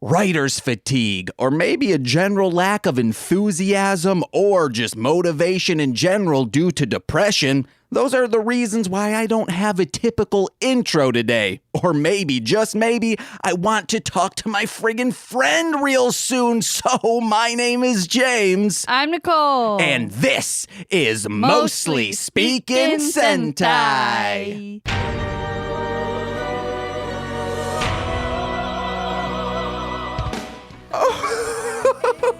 writer's fatigue, or maybe a general lack of enthusiasm or just motivation in general due to depression, those are the reasons why I don't have a typical intro today. Or maybe, just maybe, I want to talk to my friggin' friend real soon. So my name is James. I'm Nicole. And this is Mostly Speaking Sentai.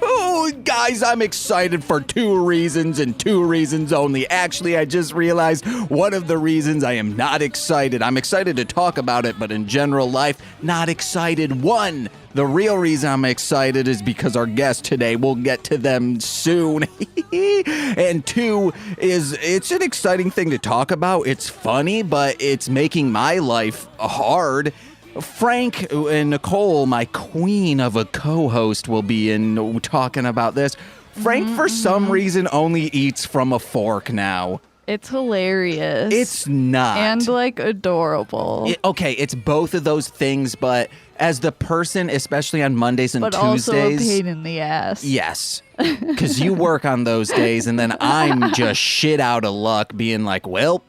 Oh, guys, I'm excited for two reasons and two reasons only. Actually, I just realized one of the reasons I am not excited. I'm excited to talk about it, but in general life, not excited. One, the real reason I'm excited is because our guest today, we'll get to them soon. And two is it's an exciting thing to talk about. It's funny, but it's making my life hard. Frank and Nicole, my queen of a co-host, will be in talking about this. Frank, for some reason, only eats from a fork now. It's hilarious. It's not. And, adorable. Okay, it's both of those things, but as the person, especially on Mondays and but Tuesdays... But also a pain in the ass. Yes, because you work on those days, and then I'm just shit out of luck being like, well...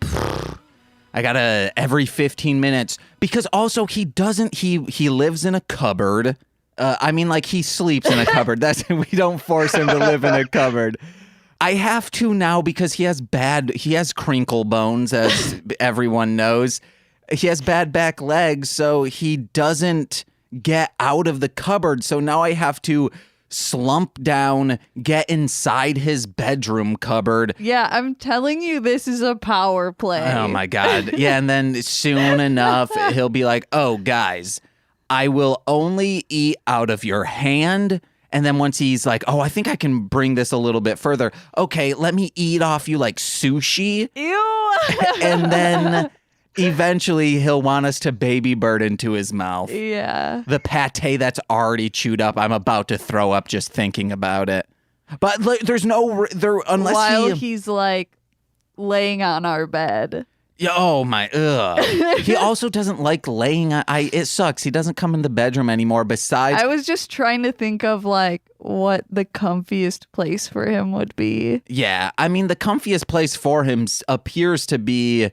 I gotta every 15 minutes, because also he lives in a cupboard. He sleeps in a cupboard. We don't force him to live in a cupboard. I have to now because he has crinkle bones, as everyone knows. He has bad back legs, so he doesn't get out of the cupboard. So now I have to slump down, get inside his bedroom cupboard. Yeah, I'm telling you, this is a power play. Oh my God. Yeah, and then soon enough, he'll be like, oh, guys, I will only eat out of your hand. And then once he's like, oh, I think I can bring this a little bit further. Okay, let me eat off you like sushi. Ew. And then... eventually, he'll want us to baby bird into his mouth. Yeah. The pate that's already chewed up. I'm about to throw up just thinking about it. But there's no... unless While he's, laying on our bed. Yeah, oh, my... Ugh. He also doesn't like laying on... It sucks. He doesn't come in the bedroom anymore besides... I was just trying to think of, what the comfiest place for him would be. Yeah. The comfiest place for him appears to be...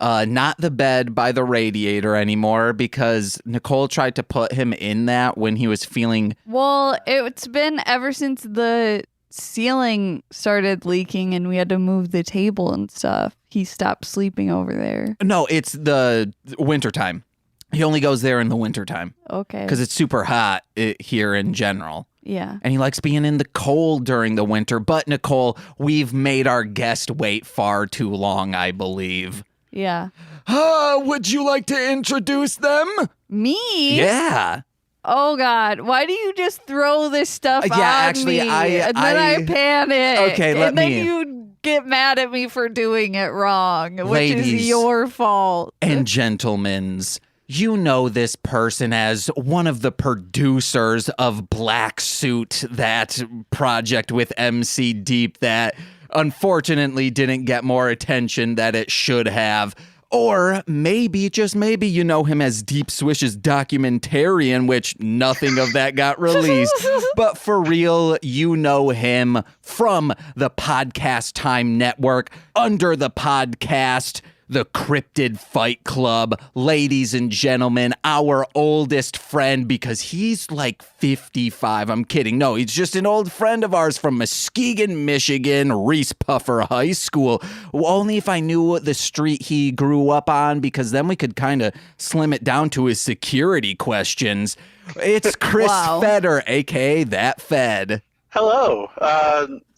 not the bed by the radiator anymore, because Nicole tried to put him in that when he was feeling... Well, it's been ever since the ceiling started leaking and we had to move the table and stuff. He stopped sleeping over there. No, it's the wintertime. He only goes there in the wintertime. Okay. Because it's super hot here in general. Yeah. And he likes being in the cold during the winter. But, Nicole, we've made our guest wait far too long, I believe. Yeah. Would you like to introduce them? Me? Yeah. Oh, God. Why do you just throw this stuff on actually, me? And then I panic. Okay, and then you get mad at me for doing it wrong, which is your fault. And gentlemens, you know this person as one of the producers of Black Suit, that project with MC Deep that... unfortunately didn't get more attention that it should have. Or maybe, just maybe, you know him as Deep Swish's documentarian, which nothing of that got released. But for real, you know him from the Podcast Time Network, under the podcast, the Cryptid Fight Club. Ladies and gentlemen, our oldest friend, because he's 55. I'm kidding. No, he's just an old friend of ours from Muskegon, Michigan, Reese Puffer High School. Only if I knew the street he grew up on, because then we could kind of slim it down to his security questions. It's Kris Fedder, a.k.a. That Fed. Hello.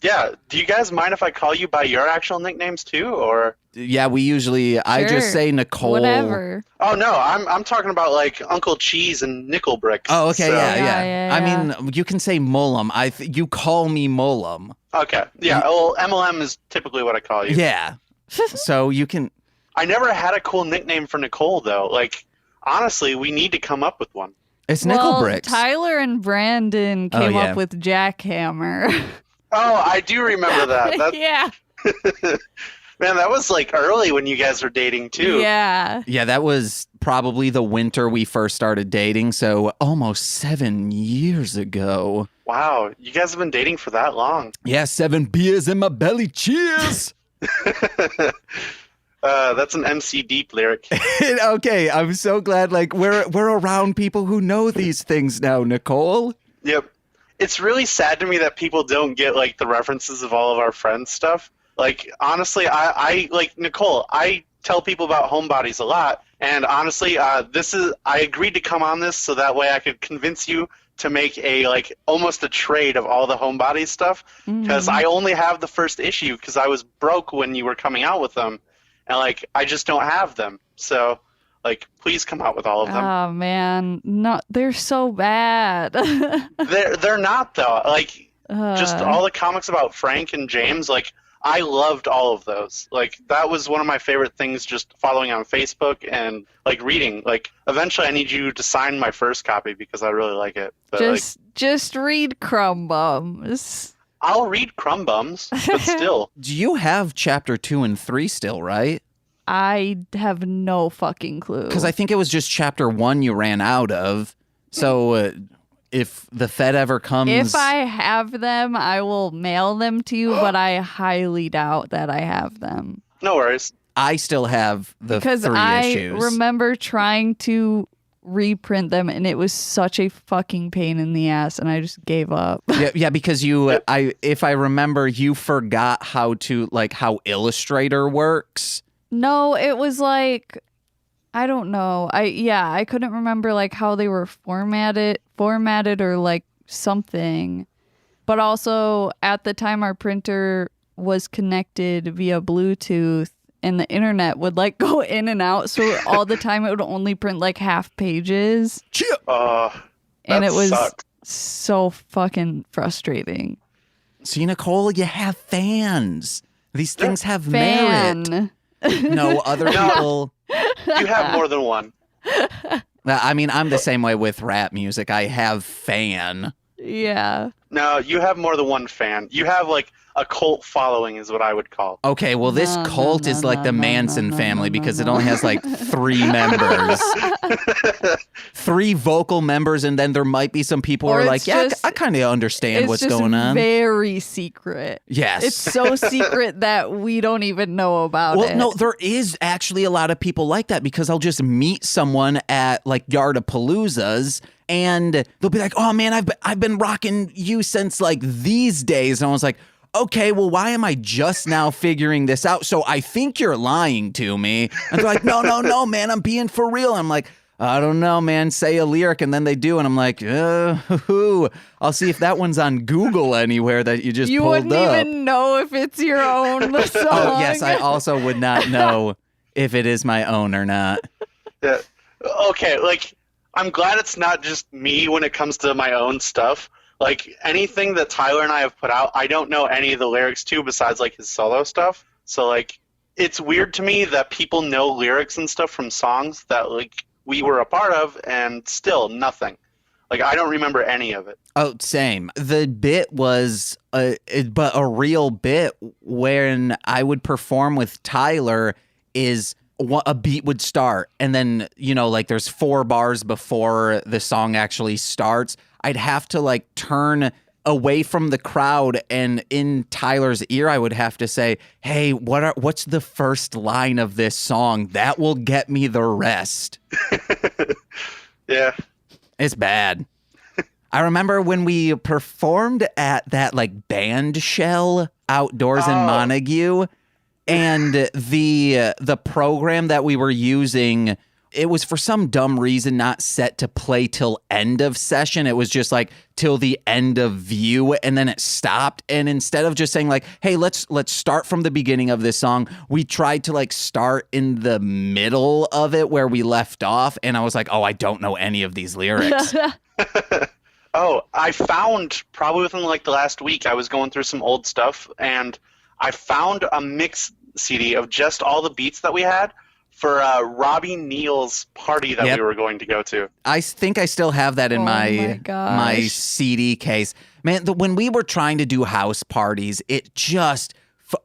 Yeah, do you guys mind if I call you by your actual nicknames too, or... Yeah, we usually... Sure. I just say Nicole. Whatever. Oh, no, I'm talking about, Uncle Cheese and Nickel Bricks. Oh, okay, so. Yeah. You can say Mullum. You call me Mullum. Okay, yeah, well, MLM is typically what I call you. Yeah, so you can... I never had a cool nickname for Nicole, though. Honestly, we need to come up with one. It's Nickel Bricks. Tyler and Brandon came up with Jackhammer. Oh, I do remember that. Yeah. Man, that was like early when you guys were dating too. Yeah. Yeah, that was probably the winter we first started dating, so almost 7 years ago. Wow, you guys have been dating for that long. Yeah, 7 beers in my belly. Cheers! That's an MC Deep lyric. Okay, I'm so glad we're around people who know these things now, Nicole. Yep. It's really sad to me that people don't get like the references of all of our friends' stuff. Like, honestly, I like Nicole, I tell people about Homebodies a lot, and honestly, I agreed to come on this so that way I could convince you to make almost a trade of all the Homebodies stuff, because I only have the first issue because I was broke when you were coming out with them, and I just don't have them. So please come out with all of them. Oh man, no, they're so bad. They're not though. Just all the comics about Frank and James, I loved all of those. That was one of my favorite things, just following on Facebook and reading. Eventually I need you to sign my first copy because I really like it. But, just read Crumb Bums. I'll read Crumb Bums, but still. Do you have chapter 2 and 3 still, right? I have no fucking clue. Because I think it was just chapter 1 you ran out of. So if the Fed ever comes... If I have them, I will mail them to you, but I highly doubt that I have them. No worries. I still have the 3 issues. Because I remember trying to reprint them, and it was such a fucking pain in the ass, and I just gave up. Yeah, because if I remember, you forgot how to, how Illustrator works. No, it was I don't know. I couldn't remember how they were formatted or something. But also at the time our printer was connected via Bluetooth and the internet would go in and out, so all the time it would only print half pages. And it was so fucking frustrating. See, Nicole, you have fans. These things have merit. No, other people... You have more than one. I mean, I'm the same way with rap music. I have fan. Yeah. No, you have more than one fan. You have a cult following is what I would call. Okay, well, this cult is the Manson family because it only has 3 members. 3 vocal members, and then there might be some people who are I kind of understand what's going on. It's very secret. Yes. It's so secret that we don't even know about it. Well, no, there is actually a lot of people like that because I'll just meet someone at Yardapaloozas, and they'll be like, "Oh man, I've been rocking you since these days," and I was like, okay, well, why am I just now figuring this out? So I think you're lying to me. And they're like, no, man, I'm being for real. I'm like, I don't know, man, say a lyric. And then they do. And I'm like, I'll see if that one's on Google anywhere that you just pulled up. You wouldn't even know if it's your own song. Oh, yes, I also would not know if it is my own or not. Yeah. Okay, I'm glad it's not just me when it comes to my own stuff. Anything that Tyler and I have put out, I don't know any of the lyrics to besides his solo stuff. So it's weird to me that people know lyrics and stuff from songs that we were a part of and still nothing. I don't remember any of it. Oh, same. The bit was but a real bit when I would perform with Tyler is a beat would start and then there's 4 bars before the song actually starts. I'd have to turn away from the crowd, and in Tyler's ear I would have to say, hey, what's the first line of this song? That will get me the rest. Yeah. It's bad. I remember when we performed at that band shell outdoors in Montague, and the program that we were using, it was for some dumb reason not set to play till end of session. It was just till the end of view, and then it stopped. And instead of just saying hey, let's start from the beginning of this song, we tried to start in the middle of it where we left off. And I was like, oh, I don't know any of these lyrics. Oh, I found probably within the last week, I was going through some old stuff, and I found a mix CD of just all the beats that we had for Robbie Neal's party that we were going to go to. I think I still have that in my CD case. Man, when we were trying to do house parties, it just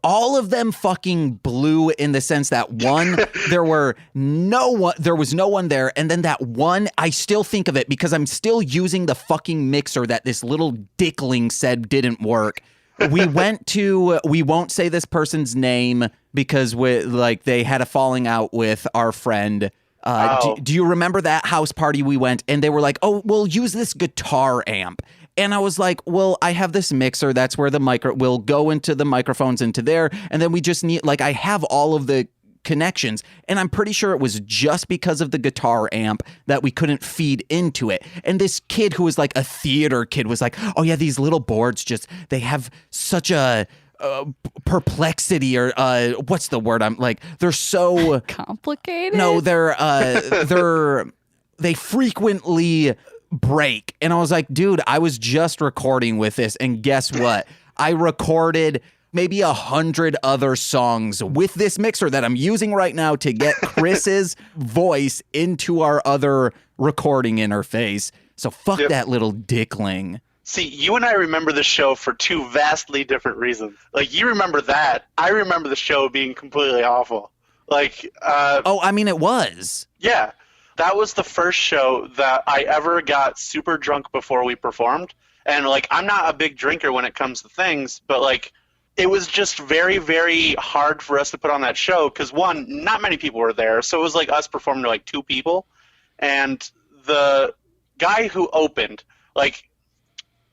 all of them fucking blew in the sense that one, there was no one there. And then that one, I still think of it because I'm still using the fucking mixer that this little dickling said didn't work. We won't say this person's name because they had a falling out with our friend. Do you remember that house party we went and they were like, oh, we'll use this guitar amp. And I was like, well, I have this mixer. That's where we'll go into the microphones into there. And then we just need, I have all of the connections. And I'm pretty sure it was just because of the guitar amp that we couldn't feed into it. And this kid who was like a theater kid was like, oh yeah, these little boards they have such a perplexity or what's the word? I'm like, they're so complicated. No, they frequently break. And I was like, dude, I was just recording with this. And guess what? I recorded maybe 100 other songs with this mixer that I'm using right now to get Chris's voice into our other recording interface. So fuck that little dickling. See, you and I remember the show for two vastly different reasons. Like, you remember that. I remember the show being completely awful. It was. Yeah. That was the first show that I ever got super drunk before we performed. And, I'm not a big drinker when it comes to things, but, it was just very, very hard for us to put on that show because, one, not many people were there. So it was us performing to, 2 people. And the guy who opened,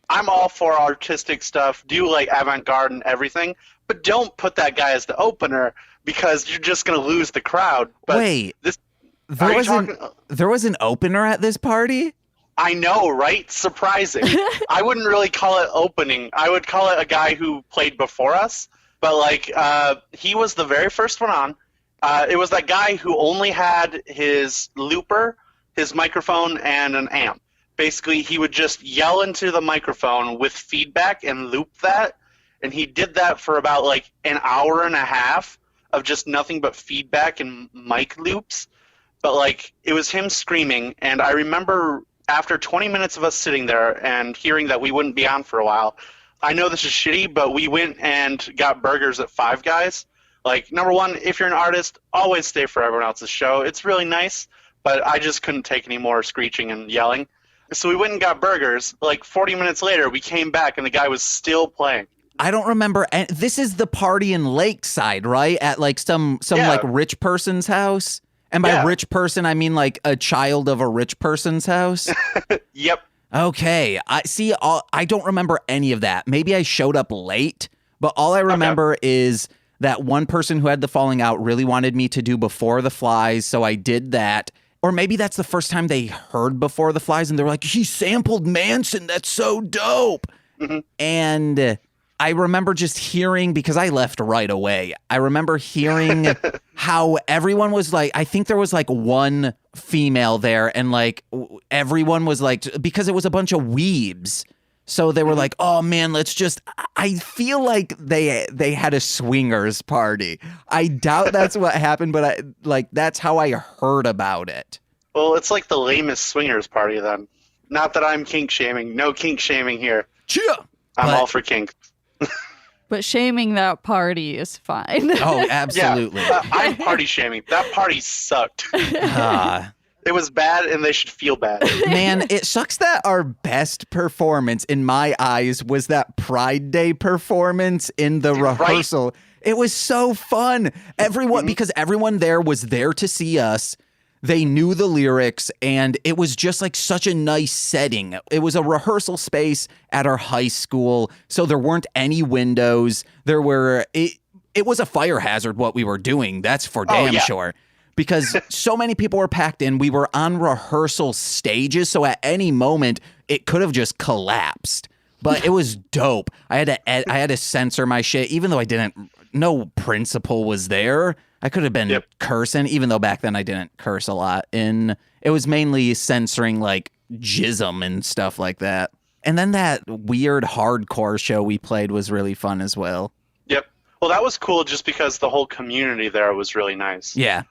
I'm all for artistic stuff, do, avant-garde and everything, but don't put that guy as the opener because you're just going to lose the crowd. But wait. There was an opener at this party? I know, right? Surprising. I wouldn't really call it opening. I would call it a guy who played before us. But, he was the very first one on. It was that guy who only had his looper, his microphone, and an amp. Basically, he would just yell into the microphone with feedback and loop that. And he did that for about, an hour and a half of just nothing but feedback and mic loops. But, it was him screaming, and I remember after 20 minutes of us sitting there and hearing that we wouldn't be on for a while, I know this is shitty, but we went and got burgers at Five Guys. Number one, if you're an artist, always stay for everyone else's show. It's really nice, but I just couldn't take any more screeching and yelling. So we went and got burgers. 40 minutes later, we came back, and the guy was still playing. I don't remember. This is the party in Lakeside, right? At, some rich person's house? And by rich person, I mean a child of a rich person's house? Yep. Okay. I don't remember any of that. Maybe I showed up late, but all I remember is that one person who had the falling out really wanted me to do Before the Flies, so I did that. Or maybe that's the first time they heard Before the Flies, and they were like, he sampled Manson. That's so dope. Mm-hmm. And I remember just hearing, because I left right away, I remember hearing how everyone was I think there was one female there, and everyone was because it was a bunch of weebs. So they were like, oh man, I feel like they had a swingers party. I doubt that's what happened, but that's how I heard about it. Well, it's the lamest swingers party then. Not that I'm kink shaming. No kink shaming here. Yeah. I'm all for kink. But shaming that party is fine. Oh, absolutely. Yeah, I'm party shaming. That party sucked. It was bad, and they should feel bad. Man, it sucks that our best performance, in my eyes, was that Pride Day performance in the rehearsal. Right. It was so fun. Because everyone there was there to see us. They knew the lyrics, and it was just such a nice setting. It was a rehearsal space at our high school, so there weren't any windows. It was a fire hazard what we were doing. That's for damn sure. Because so many people were packed in. We were on rehearsal stages, so at any moment, it could have just collapsed. But it was dope. I had to censor my shit, even though no principal was there. I could have been cursing, even though back then I didn't curse a lot. And it was mainly censoring jism and stuff like that. And then that weird hardcore show we played was really fun as well. Yep. Well, that was cool just because the whole community there was really nice. Yeah.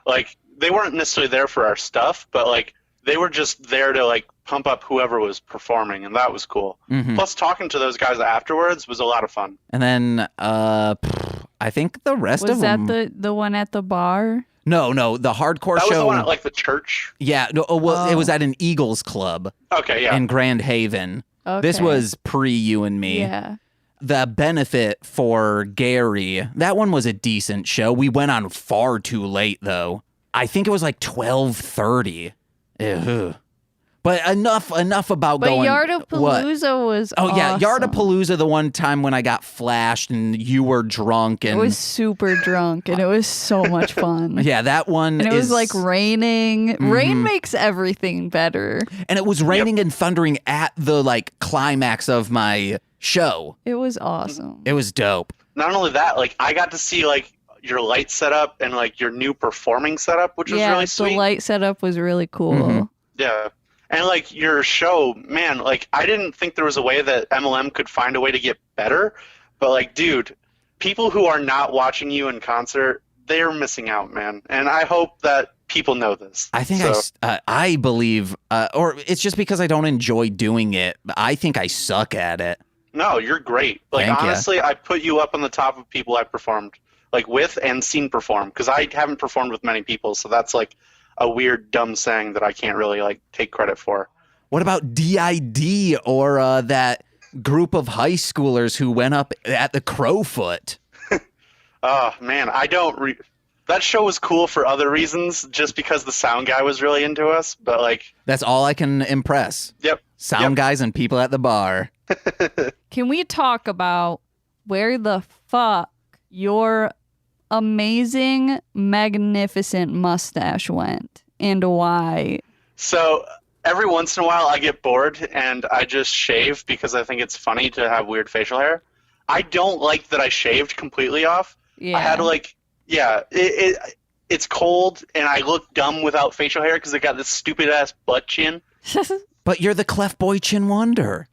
They weren't necessarily there for our stuff, but they were just there to pump up whoever was performing, and that was cool. Mm-hmm. Plus, talking to those guys afterwards was a lot of fun. And then I think the rest Was of them. that the one at the bar? No, the hardcore That show. was the one at like the church. Yeah, no, well, it was at an Eagles club Okay, yeah. in Grand Haven. This Okay. was pre you and me. Yeah. The benefit for Gary, that one was a decent show. We went on far too late though. I think it was like 12:30. Ew. But enough about But going. What? Yardapalooza was Oh yeah, awesome. Yardapalooza. The one time when I got flashed and you were drunk It and was super drunk and it was so much fun. yeah, that one. And it was is, like raining. Rain makes everything better. and it was raining and thundering at the like climax of my show. It was awesome. It was dope. Not only that, like I got to see like your light setup and like your new performing setup, which was really sweet. The light setup was really cool. Mhm. Yeah. And like your show, man, like I didn't think there was a way that MLM could find a way to get better. But like, dude, people who are not watching you in concert, they're missing out, man. And I hope that people know this. I think So, I believe, or it's just because I don't enjoy doing it. I think I suck at it. no, you're great. Like Thank ya. honestly, I put you up on the top of people I performed like with and seen perform because I haven't performed with many people, so that's like a weird dumb saying that I can't really like take credit for. What about DID or that group of high schoolers who went up at the Crowfoot? Oh man, that show was cool for other reasons, just because the sound guy was really into us. But like, That's all I can impress. yep, Sound guys and people at the bar. Can we talk about where the fuck your amazing, magnificent mustache went and why? So every once in a while I get bored and I just shave because I think it's funny to have weird facial hair. I don't like that I shaved completely off. Yeah. I had to like, yeah, it's cold and I look dumb without facial hair because I got this stupid ass butt chin. But you're the Clef Boy Chin Wonder.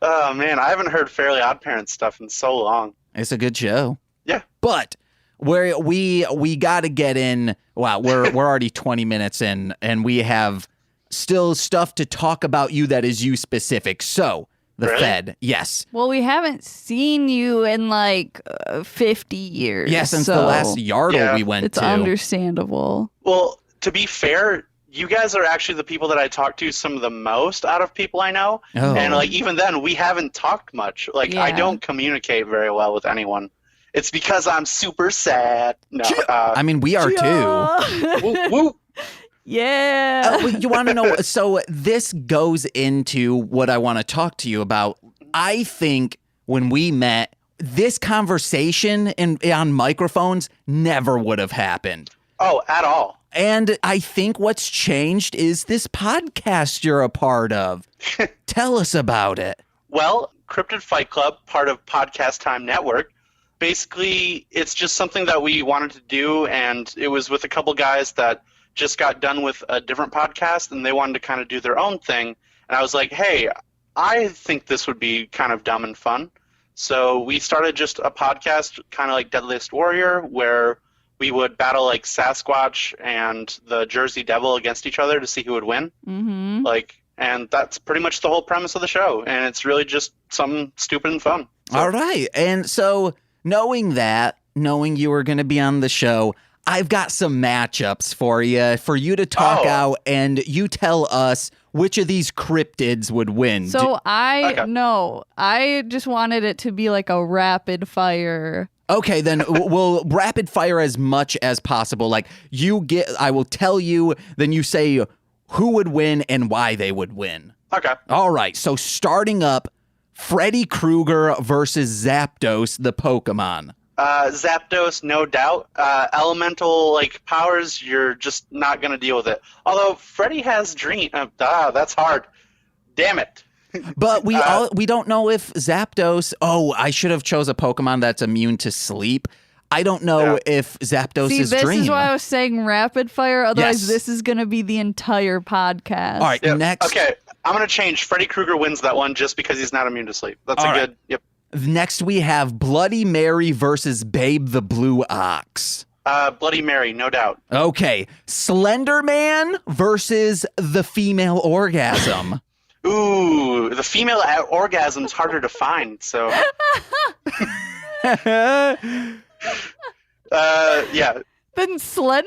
Oh man, I haven't heard Fairly Odd Parents stuff in so long. It's a good show. Yeah. But we got to get in. Wow, we're already 20 minutes in, and we have still stuff to talk about you that is you specific. So the Really? Fed, yes, Well, we haven't seen you in like 50 years. yeah, since the so last Yardle Yeah. we went it's to. understandable. Well, to be fair, you guys are actually the people that I talk to some of the most out of people I know. Oh. And like even then, we haven't talked much. Like I Yeah. don't communicate very well with anyone. It's because I'm super sad. No, I mean, we are too. Yeah. woo, woo. Yeah. You want to know? So this goes into what I want to talk to you about. I think when we met, this conversation on microphones never would have happened. Oh, at all. And I think what's changed is this podcast you're a part of. Tell us about it. Well, Cryptid Fight Club, part of Podcast Time Network. Basically, it's just something that we wanted to do, and it was with a couple guys that just got done with a different podcast, and they wanted to kind of do their own thing. And I was like, hey, I think this would be kind of dumb and fun. So we started just a podcast, kind of like Deadliest Warrior, where we would battle like Sasquatch and the Jersey Devil against each other to see who would win. Mm-hmm. And that's pretty much the whole premise of the show. And it's really just something stupid and fun. So, All right. And so knowing you were going to be on the show, I've got some matchups for you to talk Oh. out, and you tell us which of these cryptids would win. So Okay. I just wanted it to be like a rapid fire. Okay, then we'll rapid fire as much as possible. Like I will tell you, then you say who would win and why they would win. okay. All right, so starting up, Freddy Krueger versus Zapdos, the Pokemon. Zapdos, no doubt. Elemental like powers, you're just not gonna deal with it. Although Freddy has dream. That's hard. Damn it. But we don't know if Zapdos. Oh, I should have chose a Pokemon that's immune to sleep. I don't know if Zapdos See, is this dream. is why I was saying rapid fire. Otherwise, Yes. this is going to be the entire podcast. All right, Yep. next. Okay, I'm gonna change. Freddy Krueger wins that one just because he's not immune to sleep. That's All a right. good. Yep. Next we have Bloody Mary versus Babe the Blue Ox. Bloody Mary, no doubt. Okay, Slenderman versus the female orgasm. Ooh, the female orgasm's harder to find. So Yeah. Then Slenderman?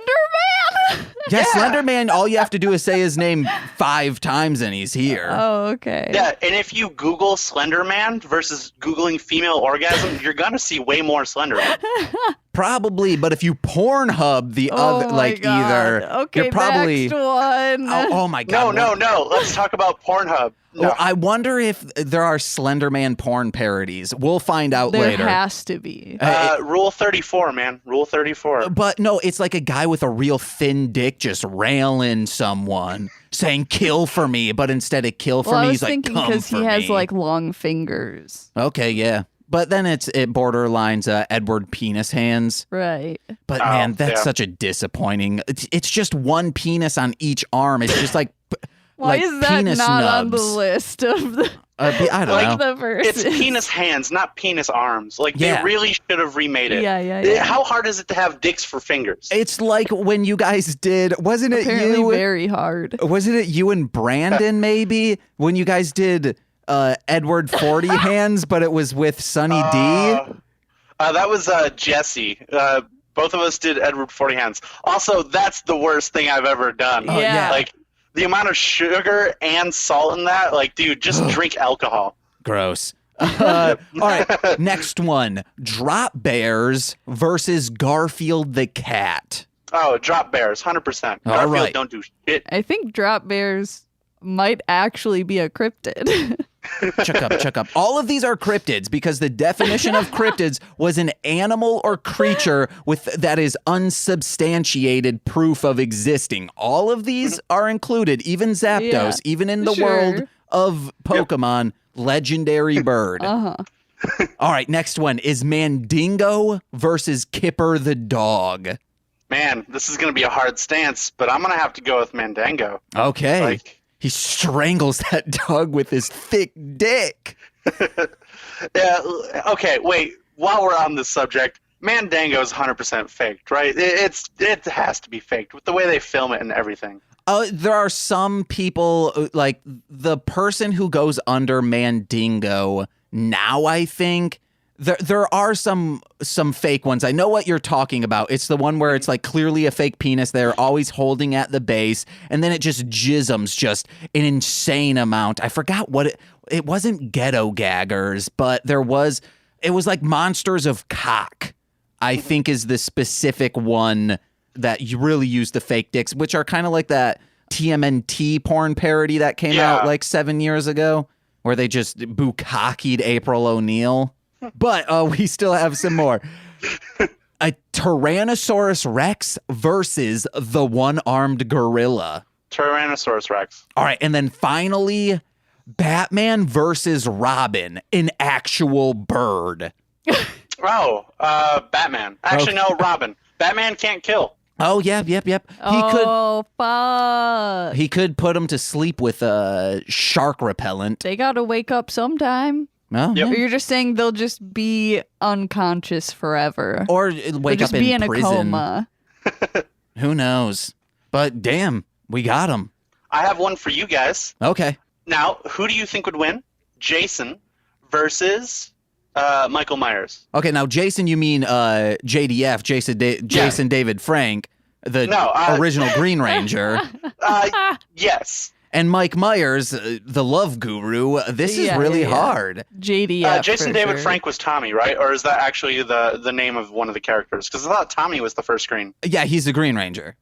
Yeah, Slenderman, all you have to do is say his name 5 times and he's here. Oh, okay. Yeah, and if you Google Slenderman versus Googling female orgasm, you're going to see way more Slenderman. Probably, but if you Pornhub the other, my like God. either, Okay, you're probably. next one. Oh my God. No. Let's talk about Pornhub. No. Well, I wonder if there are Slenderman porn parodies. We'll find out there later. has to be. Rule 34, man. Rule 34. But no, it's like a guy with a real thin dick just railing someone, saying "kill for me," but instead of "kill for Well, me," I was he's like thinking "come because for he has me." like long fingers. Okay, yeah. But then it borderlines Edward penis hands. Right. But man, that's yeah. such a disappointing. It's just one penis on each arm. It's just like Why like is that penis not nubs. on the list of the, I don't know. the verses? It's penis hands, not penis arms. Like, Yeah. they really should have remade it. Yeah. How hard is it to have dicks for fingers? It's like when you guys did, wasn't it Apparently you? very hard. Wasn't it you and Brandon maybe when you guys did Edward 40 hands, but it was with Sunny D? That was Jesse. Both of us did Edward 40 hands. Also, that's the worst thing I've ever done. Oh, yeah. Like, the amount of sugar and salt in that, like, dude, just drink alcohol. Gross. All right, next one. Drop Bears versus Garfield the cat. Oh, drop bears, 100%. All Garfield right. don't do shit. I think drop bears might actually be a cryptid. Check up. All of these are cryptids because the definition of cryptids was an animal or creature with that is unsubstantiated proof of existing. All of these are included, even Zapdos, Yeah, even in the sure. world of Pokemon, legendary bird. Uh-huh. All right, next one is Mandingo versus Kipper the dog. Man, this is going to be a hard stance, but I'm going to have to go with Mandango. Okay. Like, He strangles that dog with his thick dick. yeah, okay, wait. While we're on this subject, Mandango is 100% faked, right? It has to be faked with the way they film it and everything. There are some people, like the person who goes under Mandingo now, I think. There are some fake ones. I know what you're talking about. It's the one where it's like clearly a fake penis they're always holding at the base, and then it just jisms just an insane amount. I forgot what it wasn't ghetto gaggers, but it was like Monsters of Cock, I think is the specific one that you really use the fake dicks, which are kind of like that TMNT porn parody that came out like 7 years ago, where they just bukkakied April O'Neil. But we still have some more. A Tyrannosaurus Rex versus the one-armed gorilla. Tyrannosaurus Rex. All right, and then finally, Batman versus Robin, an actual bird. Oh, Batman. Actually, no, Robin. Batman can't kill. Oh, yep. Fuck. He could put him to sleep with a shark repellent. They gotta wake up sometime. Oh, Yep. Or you're just saying they'll just be unconscious forever. Or They'll wake just up be in in prison. a coma. Who knows? But damn, we got him. I have one for you guys. Okay. Now, who do you think would win? Jason versus Michael Myers. Okay, now Jason, you mean JDF, Jason David Frank, the original Green Ranger. Yes. And Mike Myers, the love guru. This is really hard. JDF. Jason David Frank was Tommy, right? Or is that actually the name of one of the characters? Because I thought Tommy was the first Green. Yeah, he's the Green Ranger.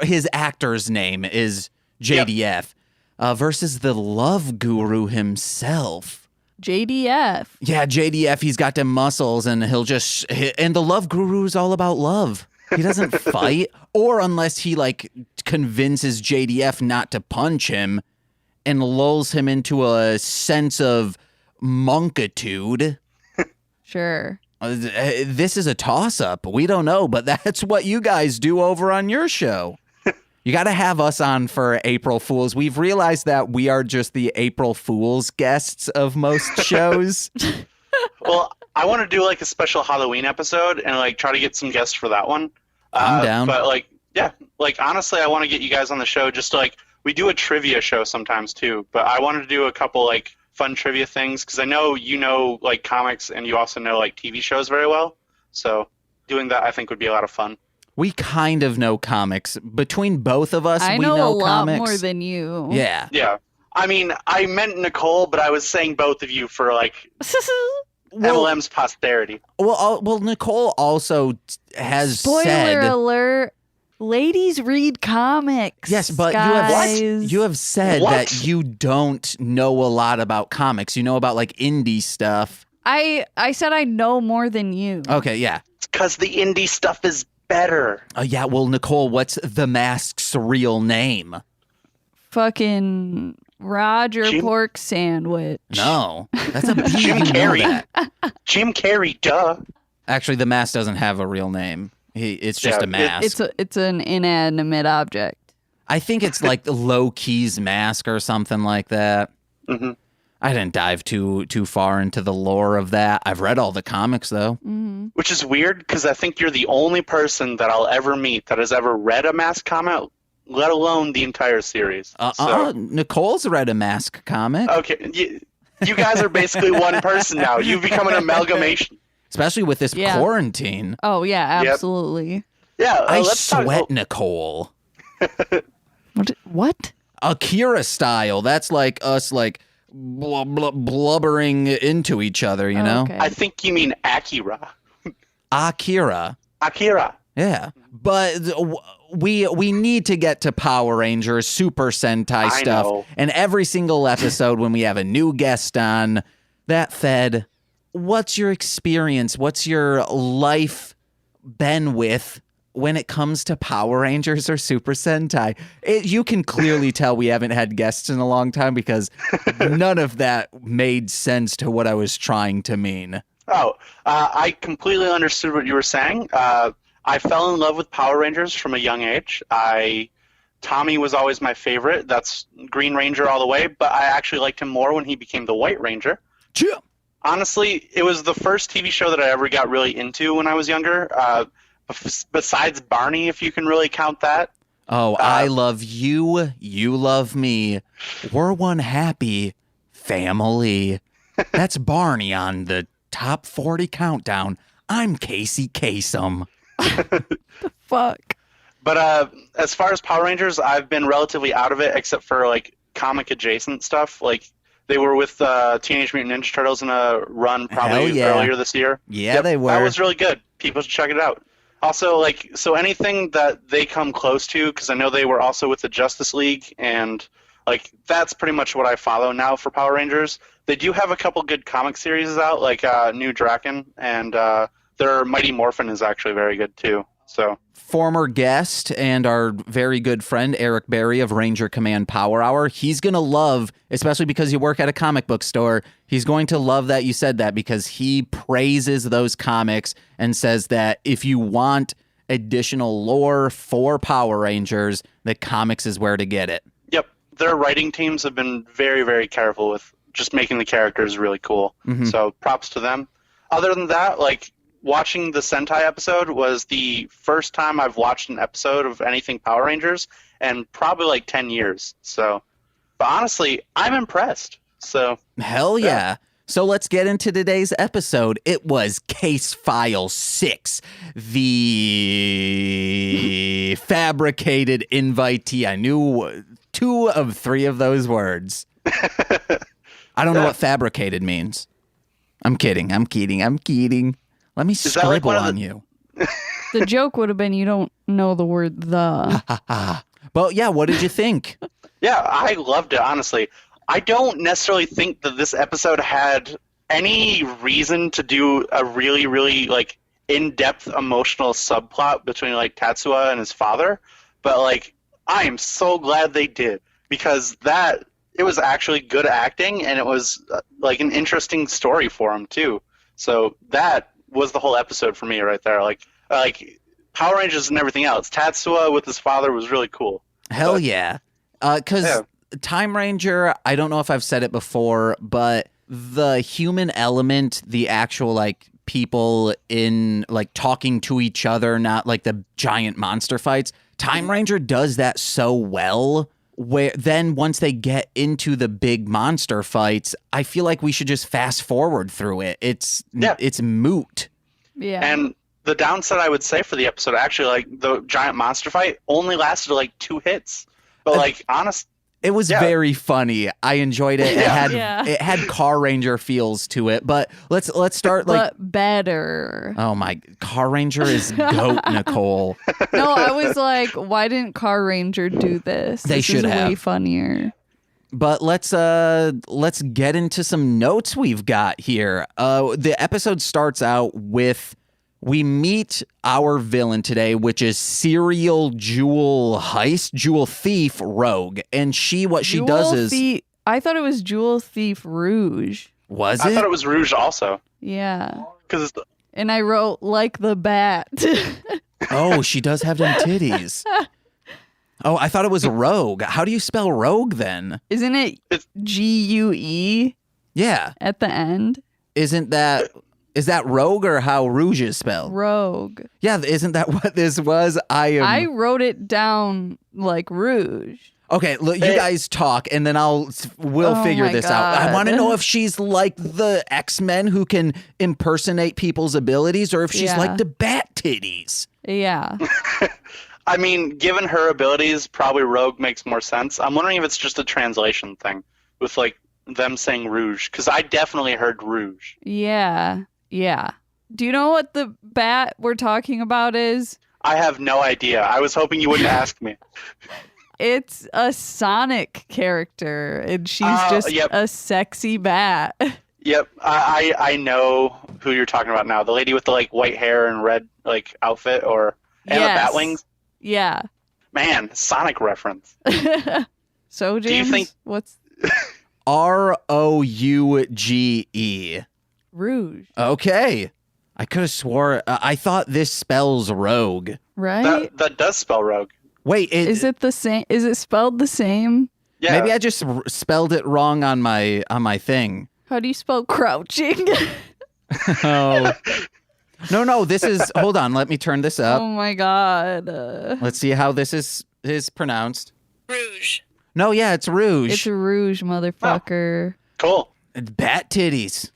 His actor's name is JDF versus the love guru himself. JDF. Yeah, JDF, he's got them muscles and he'll just... And the love guru is all about love. He doesn't fight, or unless he like convinces JDF not to punch him and lulls him into a sense of monkitude. Sure. This is a toss-up. We don't know, but that's what you guys do over on your show. You got to have us on for April Fools. We've realized that we are just the April Fools guests of most shows. Well, I want to do like a special Halloween episode and like try to get some guests for that one. I'm down. But like honestly, I want to get you guys on the show just to, like, we do a trivia show sometimes too, but I wanted to do a couple like fun trivia things, because I know you know like comics and you also know like TV shows very well. So doing that I think would be a lot of fun. We kind of know comics. Between both of us, I we know a lot comics. more than you. Yeah. Yeah. I mean, I meant Nicole, but I was saying both of you for like MLM's posterity. Well, Nicole also has Spoiler said. alert. Ladies read comics. Yes, but guys. you have said What? that you don't know a lot about comics. You know about like indie stuff. I said I know more than you. Okay, yeah. It's because the indie stuff is better. Yeah, well, Nicole, what's the Mask's real name? Fucking Roger Jim- Pork Sandwich. No, that's a B. Jim You know Carrey. that. Jim Carrey, duh. Actually, the Mask doesn't have a real name. It's just Yeah, a mask. It's an inanimate object. I think it's like the Low Key's mask or something like that. Hmm. I didn't dive too far into the lore of that. I've read all the comics though. Mm-hmm. Which is weird because I think you're the only person that I'll ever meet that has ever read a Mask comic, let alone the entire series. Nicole's read a Mask comic, Okay, you guys are basically one person now. You've become an amalgamation. especially with this Yeah. quarantine. Oh yeah, Yep. absolutely. Yeah, I let's talk. sweat, Nicole. What? Akira style. That's like us, like blubbering into each other. You know, Okay. I think you mean Akira. Akira. Akira. Yeah, but we need to get to Power Rangers, Super Sentai I stuff, know. and every single episode when we have a new guest on. That Fed, what's your experience? What's your life been with when it comes to Power Rangers or Super Sentai? You can clearly tell we haven't had guests in a long time because none of that made sense to what I was trying to mean. Oh, I completely understood what you were saying. I fell in love with Power Rangers from a young age. Tommy was always my favorite. That's Green Ranger all the way, but I actually liked him more when he became the White Ranger. Chip. Honestly, it was the first TV show that I ever got really into when I was younger. Besides Barney, if you can really count that. Oh, I love you. You love me. We're one happy family. That's Barney on the top 40 countdown. I'm Casey Kasem. Fuck. But as far as Power Rangers, I've been relatively out of it, except for like comic adjacent stuff. Like they were with Teenage Mutant Ninja Turtles in a run probably earlier this year. Yeah, Yep, they were. That was really good. People should check it out. Also, like, so anything that they come close to, because I know they were also with the Justice League, and like that's pretty much what I follow now for Power Rangers. They do have a couple good comic series out, like New Draken, and their Mighty Morphin is actually very good too. So Former guest and our very good friend Eric Berry of Ranger Command Power Hour. He's going to love, especially because you work at a comic book store, he's going to love that you said that because he praises those comics and says that if you want additional lore for Power Rangers, the comics is where to get it. yep, their writing teams have been very, very careful with just making the characters really cool. Mhm. So props to them. Other than that, like, watching the Sentai episode was the first time I've watched an episode of anything Power Rangers in probably like 10 years. So, but honestly, I'm impressed. So, Hell yeah. So let's get into today's episode. It was Case File 6, the Fabricated Invitee. I knew 2 of 3 of those words. I don't know what fabricated means. I'm kidding. Let me that like scribble one of on the- you. The joke would have been you don't know the word the. But yeah, what did you think? yeah, I loved it, honestly. I don't necessarily think that this episode had any reason to do a really, really, like, in-depth emotional subplot between, like, Tatsuya and his father. But, like, I am so glad they did. Because it was actually good acting, and it was, like, an interesting story for him, too. So that was the whole episode for me right there. Like Power Rangers and everything else. Tatsuya with his father was really cool. Hell yeah. Because Timeranger, I don't know if I've said it before, but the human element, the actual, like, people in, like, talking to each other, not like the giant monster fights, Timeranger does that so well where then once they get into the big monster fights, I feel like we should just fast forward through it. It's moot. Yeah. And the downside I would say for the episode, actually, like the giant monster fight only lasted like 2 hits. But like honest, it was very funny. I enjoyed it. It had Car Ranger feels to it. But let's start like but better. Oh my, Car Ranger is goat, Nicole. No, I was like, why didn't Car Ranger do this? They this should is have. way funnier. But let's get into some notes we've got here. The episode starts out with we meet our villain today, which is serial jewel thief Rogue, and she does is I thought it was Jewel Thief Rouge. Was I it? thought it was Rouge also. Yeah. Because And I wrote like the bat. Oh, she does have them titties. Oh, I thought it was Rogue. How do you spell Rogue then? Isn't it Gue Yeah. at the end? Is that Rogue or how Rouge is spelled? Rogue. Yeah, isn't that what this was? I wrote it down like Rouge. Okay, look, you guys talk, and then we'll figure my this out. I God. want to know if she's like the X-Men who can impersonate people's abilities, or if she's like the Bat titties. Yeah. I mean, given her abilities, probably Rogue makes more sense. I'm wondering if it's just a translation thing with like them saying Rouge, because I definitely heard Rouge. Yeah. Yeah. Do you know what the bat we're talking about is? I have no idea. I was hoping you wouldn't ask me. It's a Sonic character, and she's just a sexy bat. Yep, I know who you're talking about now. The lady with the like white hair and red like outfit, and the bat wings. Yeah. Man, Sonic reference. So, James, do you think what's Rouge? Rouge? Okay. I could have swore. I thought this spells Rogue. Right? That does spell Rogue. Wait, is it the same? Is it spelled the same? Yeah. Maybe I just spelled it wrong on my thing. How do you spell crouching? Oh. No, this is, hold on, let me turn this up. Oh my God. Let's see how this is pronounced. Rouge. No, yeah, it's Rouge. It's a Rouge, motherfucker. Cool. Bat titties.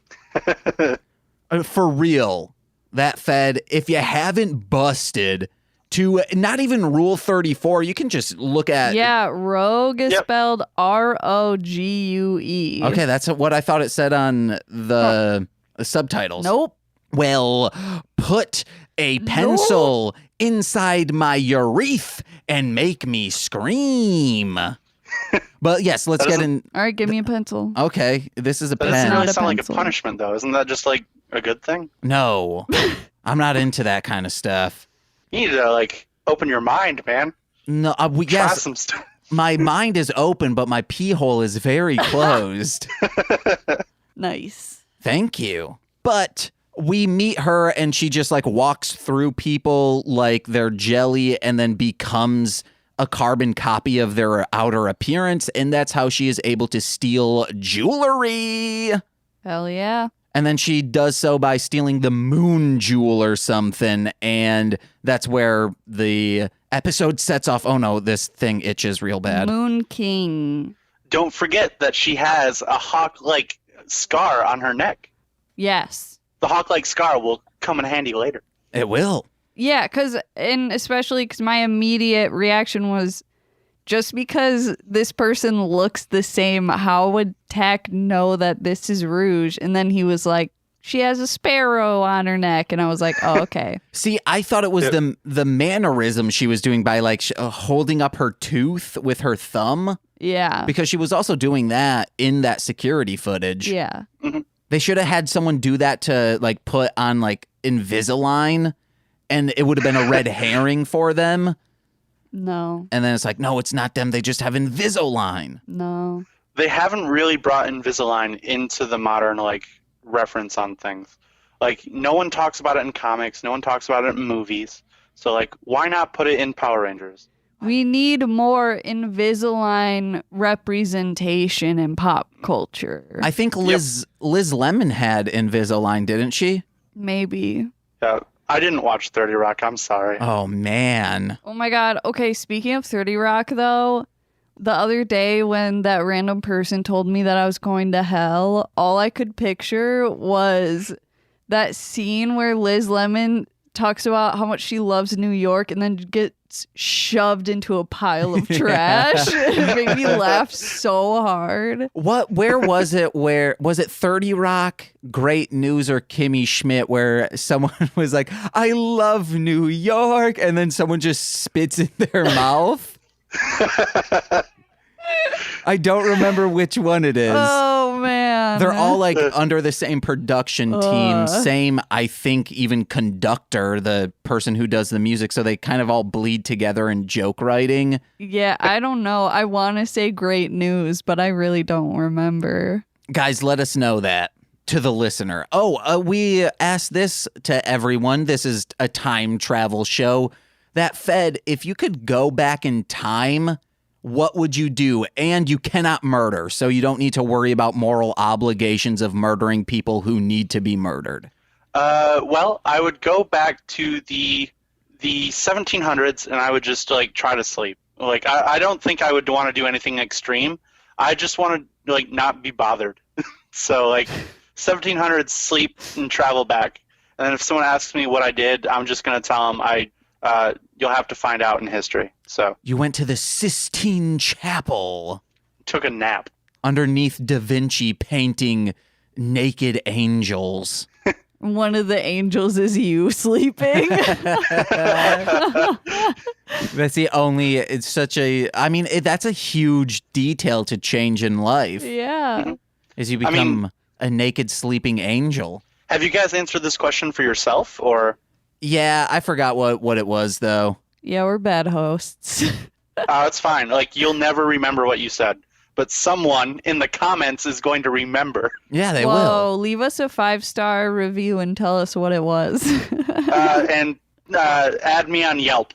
For real, that Fed, if you haven't busted to not even Rule 34, you can just look at... Yeah, Rogue is spelled Rogue. Okay, that's what I thought it said on the subtitles. Nope. Well, put a pencil inside my urethra and make me scream. But yes, let's get in. All right, give me a pencil. Okay, this is a That pen. doesn't Not really a sound like a pencil. punishment, though. Isn't that just like a good thing? No, I'm not into that kind of stuff. You need to like open your mind, man. No, Try yes, some stuff. my mind is open, but my pee hole is very closed. Nice. Thank you. But we meet her and she just like walks through people like they're jelly and then becomes a carbon copy of their outer appearance. And that's how she is able to steal jewelry. Hell yeah. And then she does so by stealing the moon jewel or something. And that's where the episode sets off. Oh no, this thing itches real bad. Moon King. Don't forget that she has a hawk-like scar on her neck. Yes. The hawk-like scar will come in handy later. It will. Yeah, especially because my immediate reaction was, just because this person looks the same, how would Tack know that this is Rouge? And then he was like, she has a sparrow on her neck. And I was like, oh, okay. See, I thought it was the mannerism she was doing by like holding up her tooth with her thumb. Yeah. Because she was also doing that in that security footage. Yeah. Mm-hmm. They should have had someone do that to like put on like Invisalign, and it would have been a red herring for them. No. And then it's like, no, it's not them. They just have Invisalign. No. They haven't really brought Invisalign into the modern like reference on things. Like no one talks about it in comics, no one talks about it in movies. So like why not put it in Power Rangers? We need more Invisalign representation in pop culture. I think Liz Lemon had Invisalign, didn't she? Maybe. Yeah, I didn't watch 30 Rock. I'm sorry. Oh man. Oh my God. Okay, speaking of 30 Rock, though, The other day when that random person told me that I was going to hell, all I could picture was that scene where Liz Lemon talks about how much she loves New York and then gets shoved into a pile of trash. It made me laugh so hard. Where was it? Where was it? 30 Rock, Great News, or Kimmy Schmidt, where someone was like, "I love New York," and then someone just spits in their mouth? I don't remember which one it is. Oh, man. They're all like under the same production team, same, I think, even conductor, the person who does the music. So they kind of all bleed together in joke writing. Yeah, I don't know. I want to say Great News, but I really don't remember. Guys, let us know that to the listener. We asked this to everyone. This is a time travel show. That Fed, if you could go back in time, what would you do? And you cannot murder, so you don't need to worry about moral obligations of murdering people who need to be murdered. Well, I would go back to the 1700s, and I would just like try to sleep. Like I don't think I would want to do anything extreme. I just want to like not be bothered. So like 1700s, sleep and travel back. And then if someone asks me what I did, I'm just gonna tell them you'll have to find out in history. So you went to the Sistine Chapel. Took a nap. Underneath Da Vinci painting naked angels. One of the angels is you sleeping. That's the only, it's such a, I mean, that's a huge detail to change in life. Yeah. Is you become a naked sleeping angel. Have you guys answered this question for yourself, or? Yeah, I forgot what it was, though. Yeah, we're bad hosts. It's fine. Like, you'll never remember what you said. But someone in the comments is going to remember. Yeah, they Whoa, will. leave us a 5-star review and tell us what it was. And add me on Yelp.